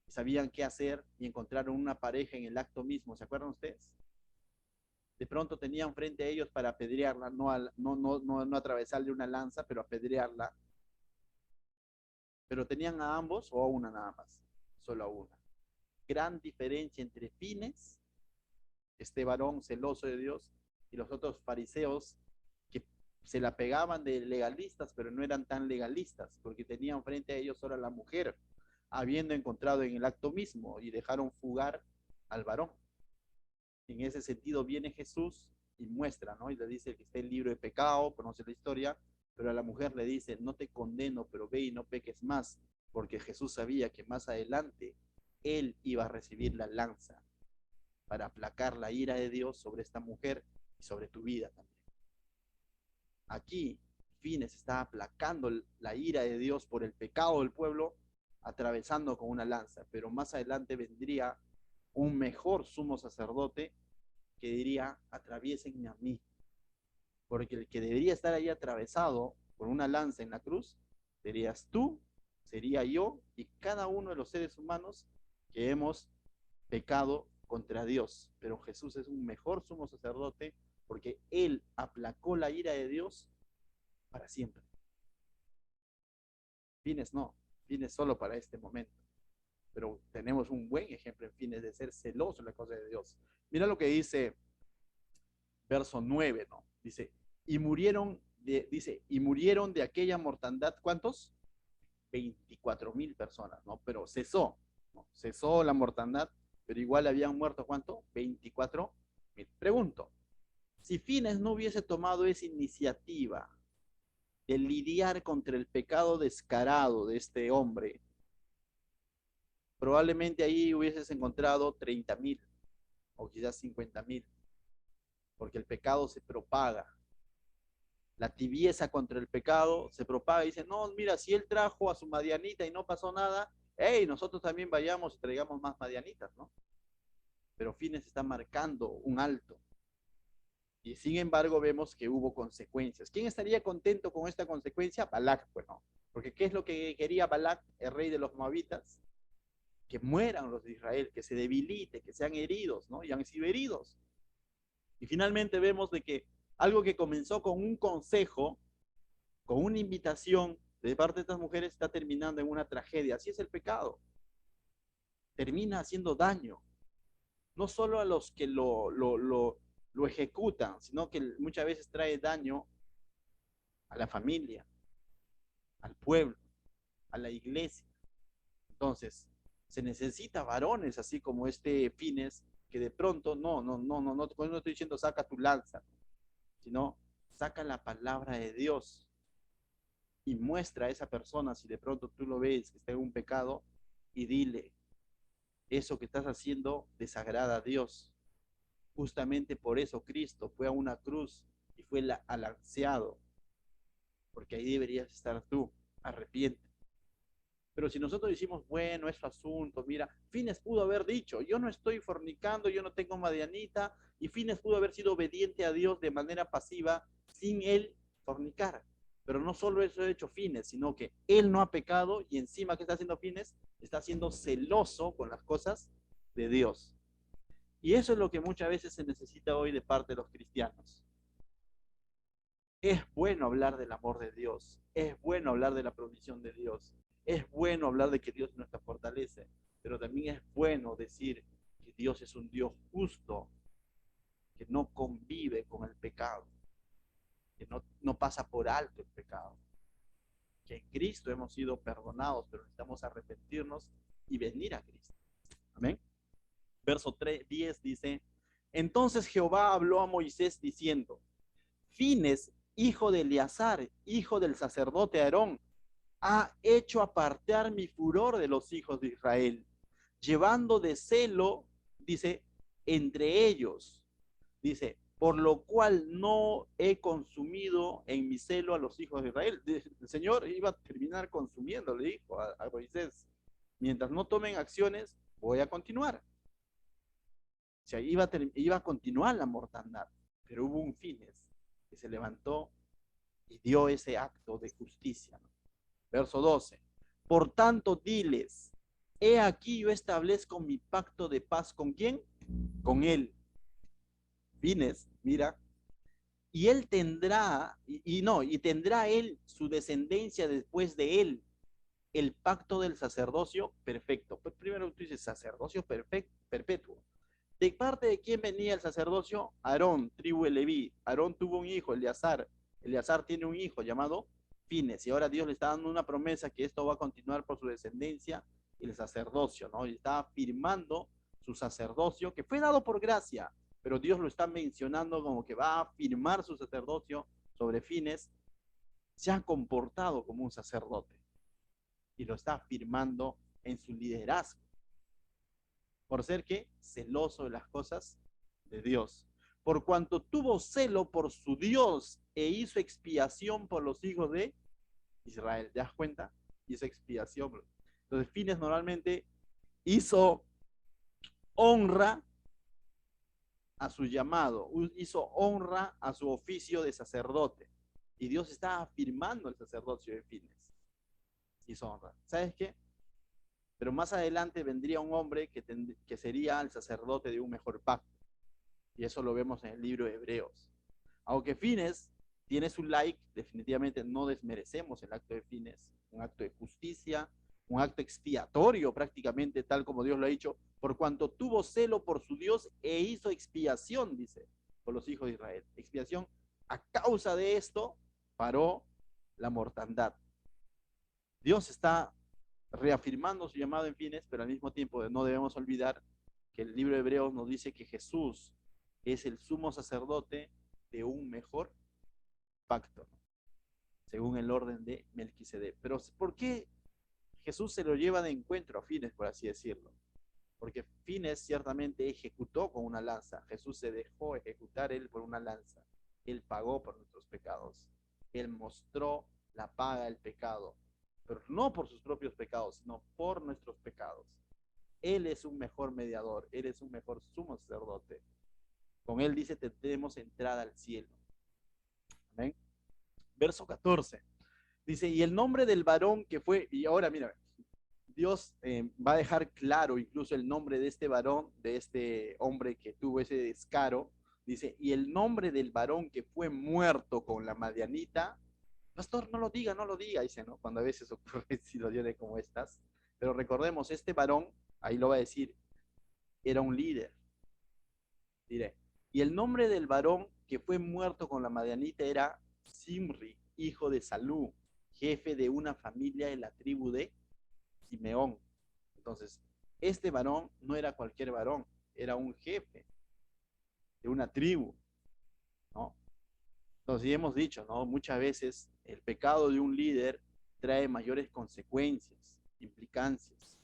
sabían qué hacer y encontraron una pareja en el acto mismo. ¿Se acuerdan ustedes? De pronto tenían frente a ellos para apedrearla, no atravesarle una lanza, pero apedrearla. Pero tenían a ambos o a una nada más, solo a una. Gran diferencia entre Fines, este varón celoso de Dios, y los otros fariseos que se la pegaban de legalistas, pero no eran tan legalistas, porque tenían frente a ellos solo a la mujer, habiendo encontrado en el acto mismo y dejaron fugar al varón. En ese sentido viene Jesús y muestra, ¿no? Y le dice que está el libro de pecado, conoce la historia, pero a la mujer le dice, no te condeno, pero ve y no peques más, porque Jesús sabía que más adelante él iba a recibir la lanza para aplacar la ira de Dios sobre esta mujer y sobre tu vida también. Aquí, Fines está aplacando la ira de Dios por el pecado del pueblo, atravesando con una lanza, pero más adelante vendría un mejor sumo sacerdote que diría, atraviesenme a mí, porque el que debería estar ahí atravesado por una lanza en la cruz, serías tú, sería yo y cada uno de los seres humanos que hemos pecado contra Dios. Pero Jesús es un mejor sumo sacerdote porque Él aplacó la ira de Dios para siempre. Fines no, fines solo para este momento. Pero tenemos un buen ejemplo en fines de ser celoso en la cosa de Dios. Mira lo que dice verso 9, ¿no? Dice, y murieron de aquella mortandad, ¿cuántos? 24,000 personas, ¿no? Pero cesó, ¿no? Cesó la mortandad, pero igual habían muerto, ¿cuánto? 24,000. Pregunto, si Fines no hubiese tomado esa iniciativa de lidiar contra el pecado descarado de este hombre, probablemente ahí hubieses encontrado 30,000 o quizás 50,000, porque el pecado se propaga. La tibieza contra el pecado se propaga y dice, no, mira, si él trajo a su madianita y no pasó nada, hey, nosotros también vayamos y traigamos más madianitas, ¿no? Pero Fines está marcando un alto. Y sin embargo vemos que hubo consecuencias. ¿Quién estaría contento con esta consecuencia? Balac, pues no. Porque ¿qué es lo que quería Balac, el rey de los moabitas? Que mueran los de Israel, que se debilite, que sean heridos, ¿no? Y han sido heridos. Y finalmente vemos de que algo que comenzó con un consejo, con una invitación de parte de estas mujeres, está terminando en una tragedia. Así es el pecado. Termina haciendo daño. No solo a los que lo ejecutan, sino que muchas veces trae daño a la familia, al pueblo, a la iglesia. Entonces, se necesita varones así como este Fines, que de pronto, no estoy diciendo saca tu lanza, sino saca la palabra de Dios y muestra a esa persona, si de pronto tú lo ves que está en un pecado, y dile, eso que estás haciendo desagrada a Dios. Justamente por eso Cristo fue a una cruz y fue alanceado, porque ahí deberías estar tú, arrepiente. Pero si nosotros decimos, bueno, es su asunto, mira, Fines pudo haber dicho, yo no estoy fornicando, yo no tengo madianita, y Fines pudo haber sido obediente a Dios de manera pasiva sin él fornicar. Pero no solo eso ha hecho Fines, sino que él no ha pecado y encima que está haciendo Fines, está siendo celoso con las cosas de Dios. Y eso es lo que muchas veces se necesita hoy de parte de los cristianos. Es bueno hablar del amor de Dios, es bueno hablar de la provisión de Dios, es bueno hablar de que Dios es nuestra fortaleza, pero también es bueno decir que Dios es un Dios justo, que no convive con el pecado, que no pasa por alto el pecado, que en Cristo hemos sido perdonados, pero necesitamos arrepentirnos y venir a Cristo. Amén. Verso 10 dice, entonces Jehová habló a Moisés diciendo, Fines, hijo de Eleazar, hijo del sacerdote Aarón, ha hecho apartar mi furor de los hijos de Israel, llevando de celo, dice, entre ellos, dice, por lo cual no he consumido en mi celo a los hijos de Israel. El Señor iba a terminar consumiendo, le dijo a Moisés, mientras no tomen acciones, voy a continuar. O sea, iba a continuar la mortandad, pero hubo un Fines que se levantó y dio ese acto de justicia, ¿no? Verso 12. Por tanto, diles, he aquí yo establezco mi pacto de paz con ¿quién? Con él. Fines, mira, y él tendrá, y tendrá él su descendencia después de él, el pacto del sacerdocio perfecto. Pues primero tú dices sacerdocio perfecto, perpetuo. ¿De parte de quién venía el sacerdocio? Aarón, tribu de Leví. Aarón tuvo un hijo, Eleazar. Eleazar tiene un hijo llamado Fines. Y ahora Dios le está dando una promesa que esto va a continuar por su descendencia y el sacerdocio, ¿no? Y está afirmando su sacerdocio, que fue dado por gracia, pero Dios lo está mencionando como que va a afirmar su sacerdocio sobre Fines. Se ha comportado como un sacerdote y lo está afirmando en su liderazgo. Por ser que celoso de las cosas de Dios. Por cuanto tuvo celo por su Dios e hizo expiación por los hijos de Israel. ¿Te das cuenta? Hizo expiación. Entonces, Fines normalmente hizo honra a su llamado, hizo honra a su oficio de sacerdote. Y Dios está afirmando el sacerdocio de Fines y su honra. ¿Sabes qué? Pero más adelante vendría un hombre que sería el sacerdote de un mejor pacto. Y eso lo vemos en el libro de Hebreos. Aunque Fines tiene su like, definitivamente no desmerecemos el acto de Fines, un acto de justicia, un acto expiatorio prácticamente, tal como Dios lo ha dicho, por cuanto tuvo celo por su Dios e hizo expiación, dice, por los hijos de Israel. Expiación, a causa de esto, paró la mortandad. Dios está reafirmando su llamado en Fines, pero al mismo tiempo no debemos olvidar que el libro de Hebreos nos dice que Jesús es el sumo sacerdote de un mejor pacto, según el orden de Melquisedec. Pero ¿por qué Jesús se lo lleva de encuentro a Fines, por así decirlo? Porque Fines ciertamente ejecutó con una lanza. Jesús se dejó ejecutar él por una lanza. Él pagó por nuestros pecados. Él mostró la paga del pecado, pero no por sus propios pecados, sino por nuestros pecados. Él es un mejor mediador, Él es un mejor sumo sacerdote. Con Él dice, tendremos entrada al cielo. Amén. Verso 14. Dice, y el nombre del varón que fue, y ahora mira, Dios va a dejar claro incluso el nombre de este varón, de este hombre que tuvo ese descaro. Dice, y el nombre del varón que fue muerto con la madianita, pastor, no lo diga, no lo diga, dice, ¿no? Cuando a veces ocurre situaciones como estas. Pero recordemos, este varón, ahí lo va a decir, era un líder. Diré, y el nombre del varón que fue muerto con la madianita era Simri, hijo de Salú, jefe de una familia de la tribu de Simeón. Entonces, este varón no era cualquier varón, era un jefe de una tribu, ¿no? Entonces, ya hemos dicho, ¿no? Muchas veces el pecado de un líder trae mayores consecuencias, implicancias.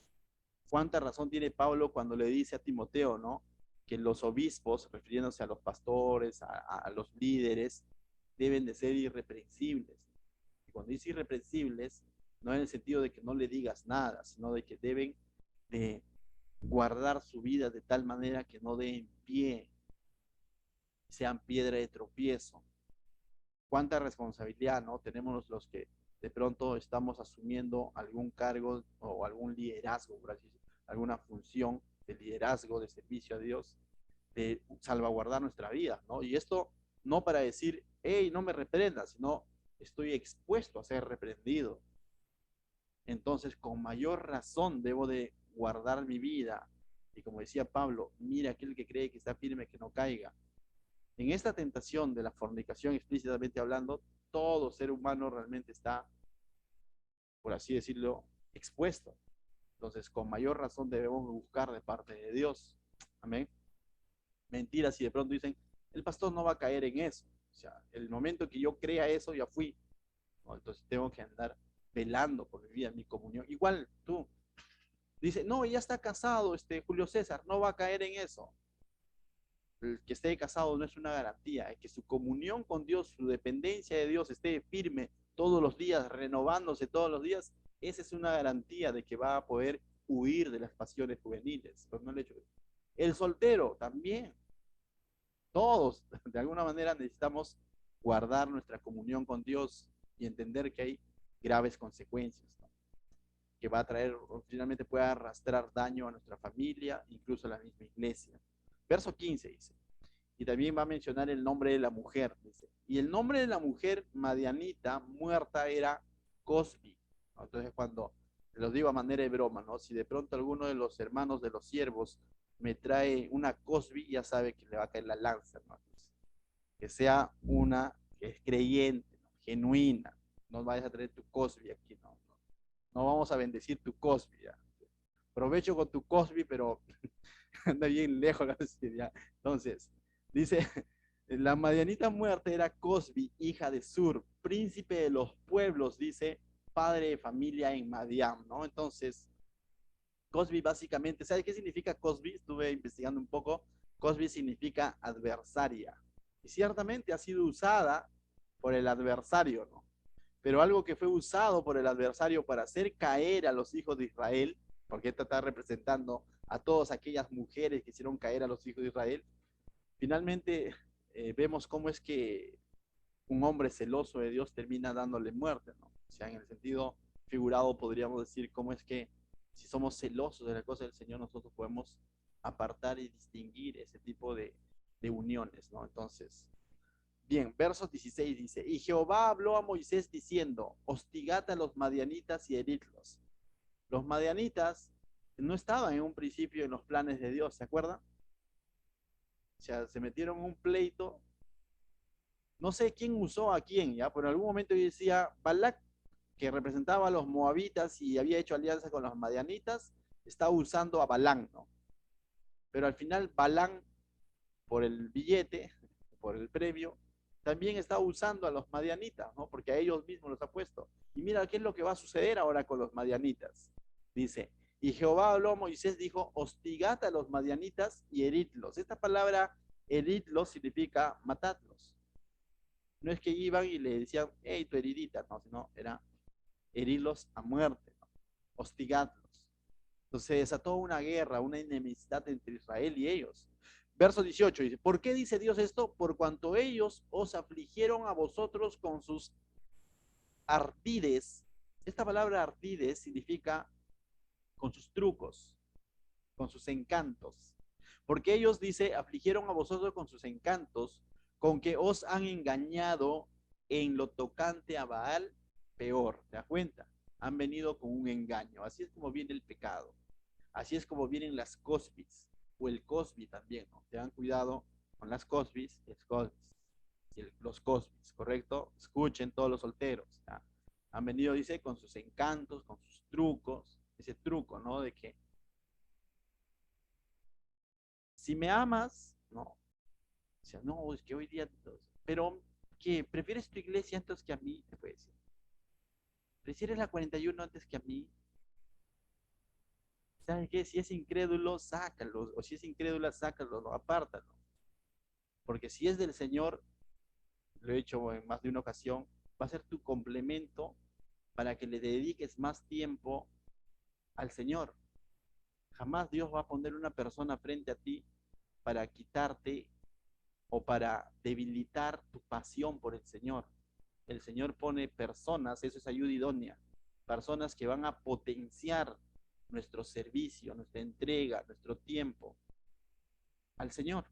¿Cuánta razón tiene Pablo cuando le dice a Timoteo, ¿no? Que los obispos, refiriéndose a los pastores, a los líderes, deben de ser irreprensibles. Y cuando dice irreprensibles, no en el sentido de que no le digas nada, sino de que deben de guardar su vida de tal manera que no den pie, sean piedra de tropiezo. Cuánta responsabilidad, ¿no? Tenemos los que de pronto estamos asumiendo algún cargo o algún liderazgo, por así decirlo, alguna función de liderazgo, de servicio a Dios, de salvaguardar nuestra vida, ¿no? Y esto no para decir, hey, no me reprendas, sino estoy expuesto a ser reprendido. Entonces, con mayor razón debo de guardar mi vida. Y como decía Pablo, mira aquel que cree que está firme, que no caiga. En esta tentación de la fornicación, explícitamente hablando, todo ser humano realmente está, por así decirlo, expuesto. Entonces, con mayor razón debemos buscar de parte de Dios. Amén. Mentiras y de pronto dicen, el pastor no va a caer en eso. O sea, el momento que yo crea eso, ya fui. ¿No? Entonces tengo que andar velando por mi vida, mi comunión. Igual tú. Dice, no, ya está casado, Julio César, no va a caer en eso. El que esté casado no es una garantía, es que su comunión con Dios, su dependencia de Dios esté firme todos los días, renovándose todos los días, esa es una garantía de que va a poder huir de las pasiones juveniles. Pero no el hecho de... El soltero también, todos de alguna manera necesitamos guardar nuestra comunión con Dios y entender que hay graves consecuencias, ¿no? Que va a traer, finalmente puede arrastrar daño a nuestra familia, incluso a la misma iglesia. Verso 15 dice, y también va a mencionar el nombre de la mujer, dice, y el nombre de la mujer madianita muerta era Cosbi. Entonces cuando, los digo a manera de broma, ¿no? Si de pronto alguno de los hermanos de los siervos me trae una Cosbi, ya sabe que le va a caer la lanza, ¿no? Que sea una que es creyente, ¿no? Genuina, no vayas a traer tu Cosbi aquí, no, no, no vamos a bendecir tu Cosbi, ya. Provecho con tu Cosbi, pero anda bien lejos la ya. Entonces, dice, la madianita muerta era Cosbi, hija de Sur, príncipe de los pueblos, dice, padre de familia en Madián, ¿no? Entonces, Cosbi básicamente, ¿sabes qué significa Cosbi? Estuve investigando un poco. Cosbi significa adversaria. Y ciertamente ha sido usada por el adversario, ¿no? Pero algo que fue usado por el adversario para hacer caer a los hijos de Israel, porque esta está representando a todas aquellas mujeres que hicieron caer a los hijos de Israel, finalmente vemos cómo es que un hombre celoso de Dios termina dándole muerte, ¿no? O sea, en el sentido figurado podríamos decir cómo es que si somos celosos de la cosa del Señor, nosotros podemos apartar y distinguir ese tipo de uniones, ¿no? Entonces, bien, verso 16 dice, y Jehová habló a Moisés diciendo, hostigad a los madianitas y heridlos. Los madianitas no estaban en un principio en los planes de Dios, ¿se acuerdan? O sea, se metieron en un pleito. No sé quién usó a quién, ya, pero en algún momento yo decía, Balak, que representaba a los moabitas y había hecho alianza con los madianitas, estaba usando a Balán, ¿no? Pero al final Balán, por el billete, por el premio, también está usando a los madianitas, ¿no? Porque a ellos mismos los ha puesto. Y mira qué es lo que va a suceder ahora con los madianitas. Dice, y Jehová habló a Moisés, dijo, hostigad a los madianitas y heridlos. Esta palabra heridlos significa matadlos. No es que iban y le decían, hey, tu heridita, no, sino era herirlos a muerte, ¿no? Hostigadlos. Entonces se desató una guerra, una enemistad entre Israel y ellos. Verso 18 dice, ¿por qué dice Dios esto? Por cuanto ellos os afligieron a vosotros con sus ardides. Esta palabra ardides significa con sus trucos, con sus encantos. Porque ellos, dice, afligieron a vosotros con sus encantos, con que os han engañado en lo tocante a Baal, peor. ¿Te das cuenta? Han venido con un engaño. Así es como viene el pecado. Así es como vienen las cosbis, o el cosbi también, ¿no? Tengan cuidado con las cosbis, los cosbis, ¿correcto? Escuchen todos los solteros, ¿ya? Han venido, dice, con sus encantos, con sus trucos, ese truco, ¿no? De que si me amas, no, o sea, no, es que hoy día, pero que prefieres tu iglesia antes que a mí, te puede decir. Prefieres la 41 antes que a mí. ¿Sabes qué? Si es incrédulo, sácalo. O si es incrédula, sácalo, no, apártalo. Porque si es del Señor, lo he hecho en más de una ocasión, va a ser tu complemento para que le dediques más tiempo al Señor. Jamás Dios va a poner una persona frente a ti para quitarte o para debilitar tu pasión por el Señor. El Señor pone personas, eso es ayuda idónea, personas que van a potenciar nuestro servicio, nuestra entrega, nuestro tiempo al Señor.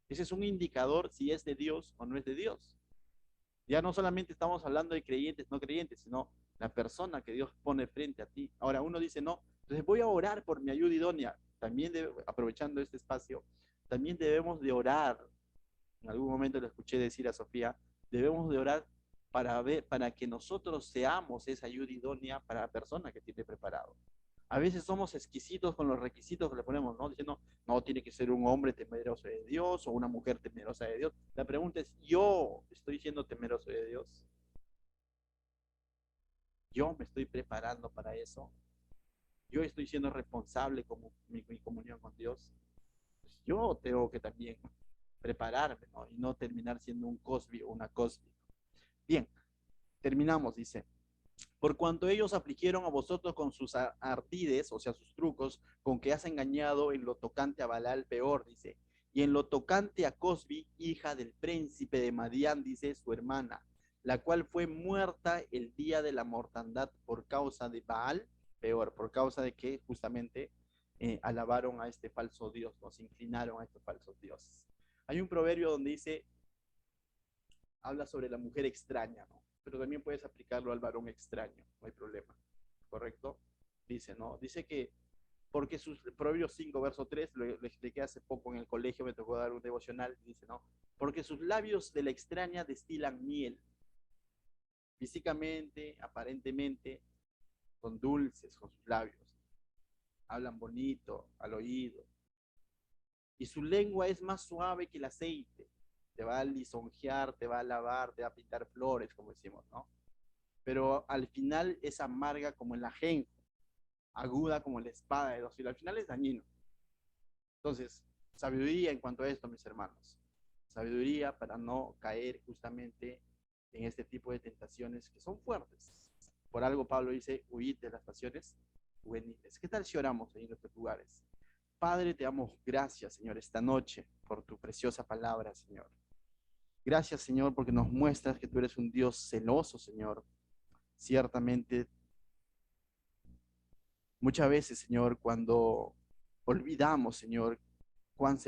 Ese es un indicador si es de Dios o no es de Dios. Ya no solamente estamos hablando de creyentes, no creyentes, sino la persona que Dios pone frente a ti. Ahora uno dice, no, entonces voy a orar por mi ayuda idónea. También aprovechando este espacio, también debemos de orar. En algún momento le escuché decir a Sofía, debemos de orar para ver, para que nosotros seamos esa ayuda idónea para la persona que tiene preparado. A veces somos exquisitos con los requisitos que le ponemos, ¿no? Diciendo, no, tiene que ser un hombre temeroso de Dios o una mujer temerosa de Dios. La pregunta es, ¿yo estoy siendo temeroso de Dios? ¿Yo me estoy preparando para eso? ¿Yo estoy siendo responsable como mi comunión con Dios? Pues yo tengo que también prepararme, ¿no? Y no terminar siendo un Cosby o una Cosby. Bien, terminamos, dice. Por cuanto ellos afligieron a vosotros con sus ardides, o sea, sus trucos, con que has engañado en lo tocante a Balal peor, dice. Y en lo tocante a Cosbi, hija del príncipe de Madián, dice su hermana, la cual fue muerta el día de la mortandad por causa de Baal, peor, por causa de que justamente alabaron a este falso Dios, nos inclinaron a estos falsos dioses. Hay un proverbio donde dice, habla sobre la mujer extraña, ¿no? Pero también puedes aplicarlo al varón extraño, no hay problema, ¿correcto? Dice, ¿no? Dice que, porque sus Proverbios 5, verso 3, lo expliqué hace poco en el colegio, me tocó dar un devocional, dice, ¿no? Porque sus labios de la extraña destilan miel. Físicamente, aparentemente, son dulces con sus labios, hablan bonito al oído, y su lengua es más suave que el aceite. Te va a lisonjear, te va a lavar, te va a pintar flores, como decimos, ¿no? Pero al final es amarga como el ajenjo, aguda como la espada de dos filos. Al final es dañino. Entonces, sabiduría en cuanto a esto, mis hermanos. Sabiduría para no caer justamente en este tipo de tentaciones que son fuertes. Por algo Pablo dice, huid de las pasiones juveniles. ¿Qué tal si oramos en nuestros lugares? Padre, te damos gracias, Señor, esta noche por tu preciosa palabra, Señor. Gracias, Señor, porque nos muestras que tú eres un Dios celoso, Señor. Ciertamente, muchas veces, Señor, cuando olvidamos, Señor, cuán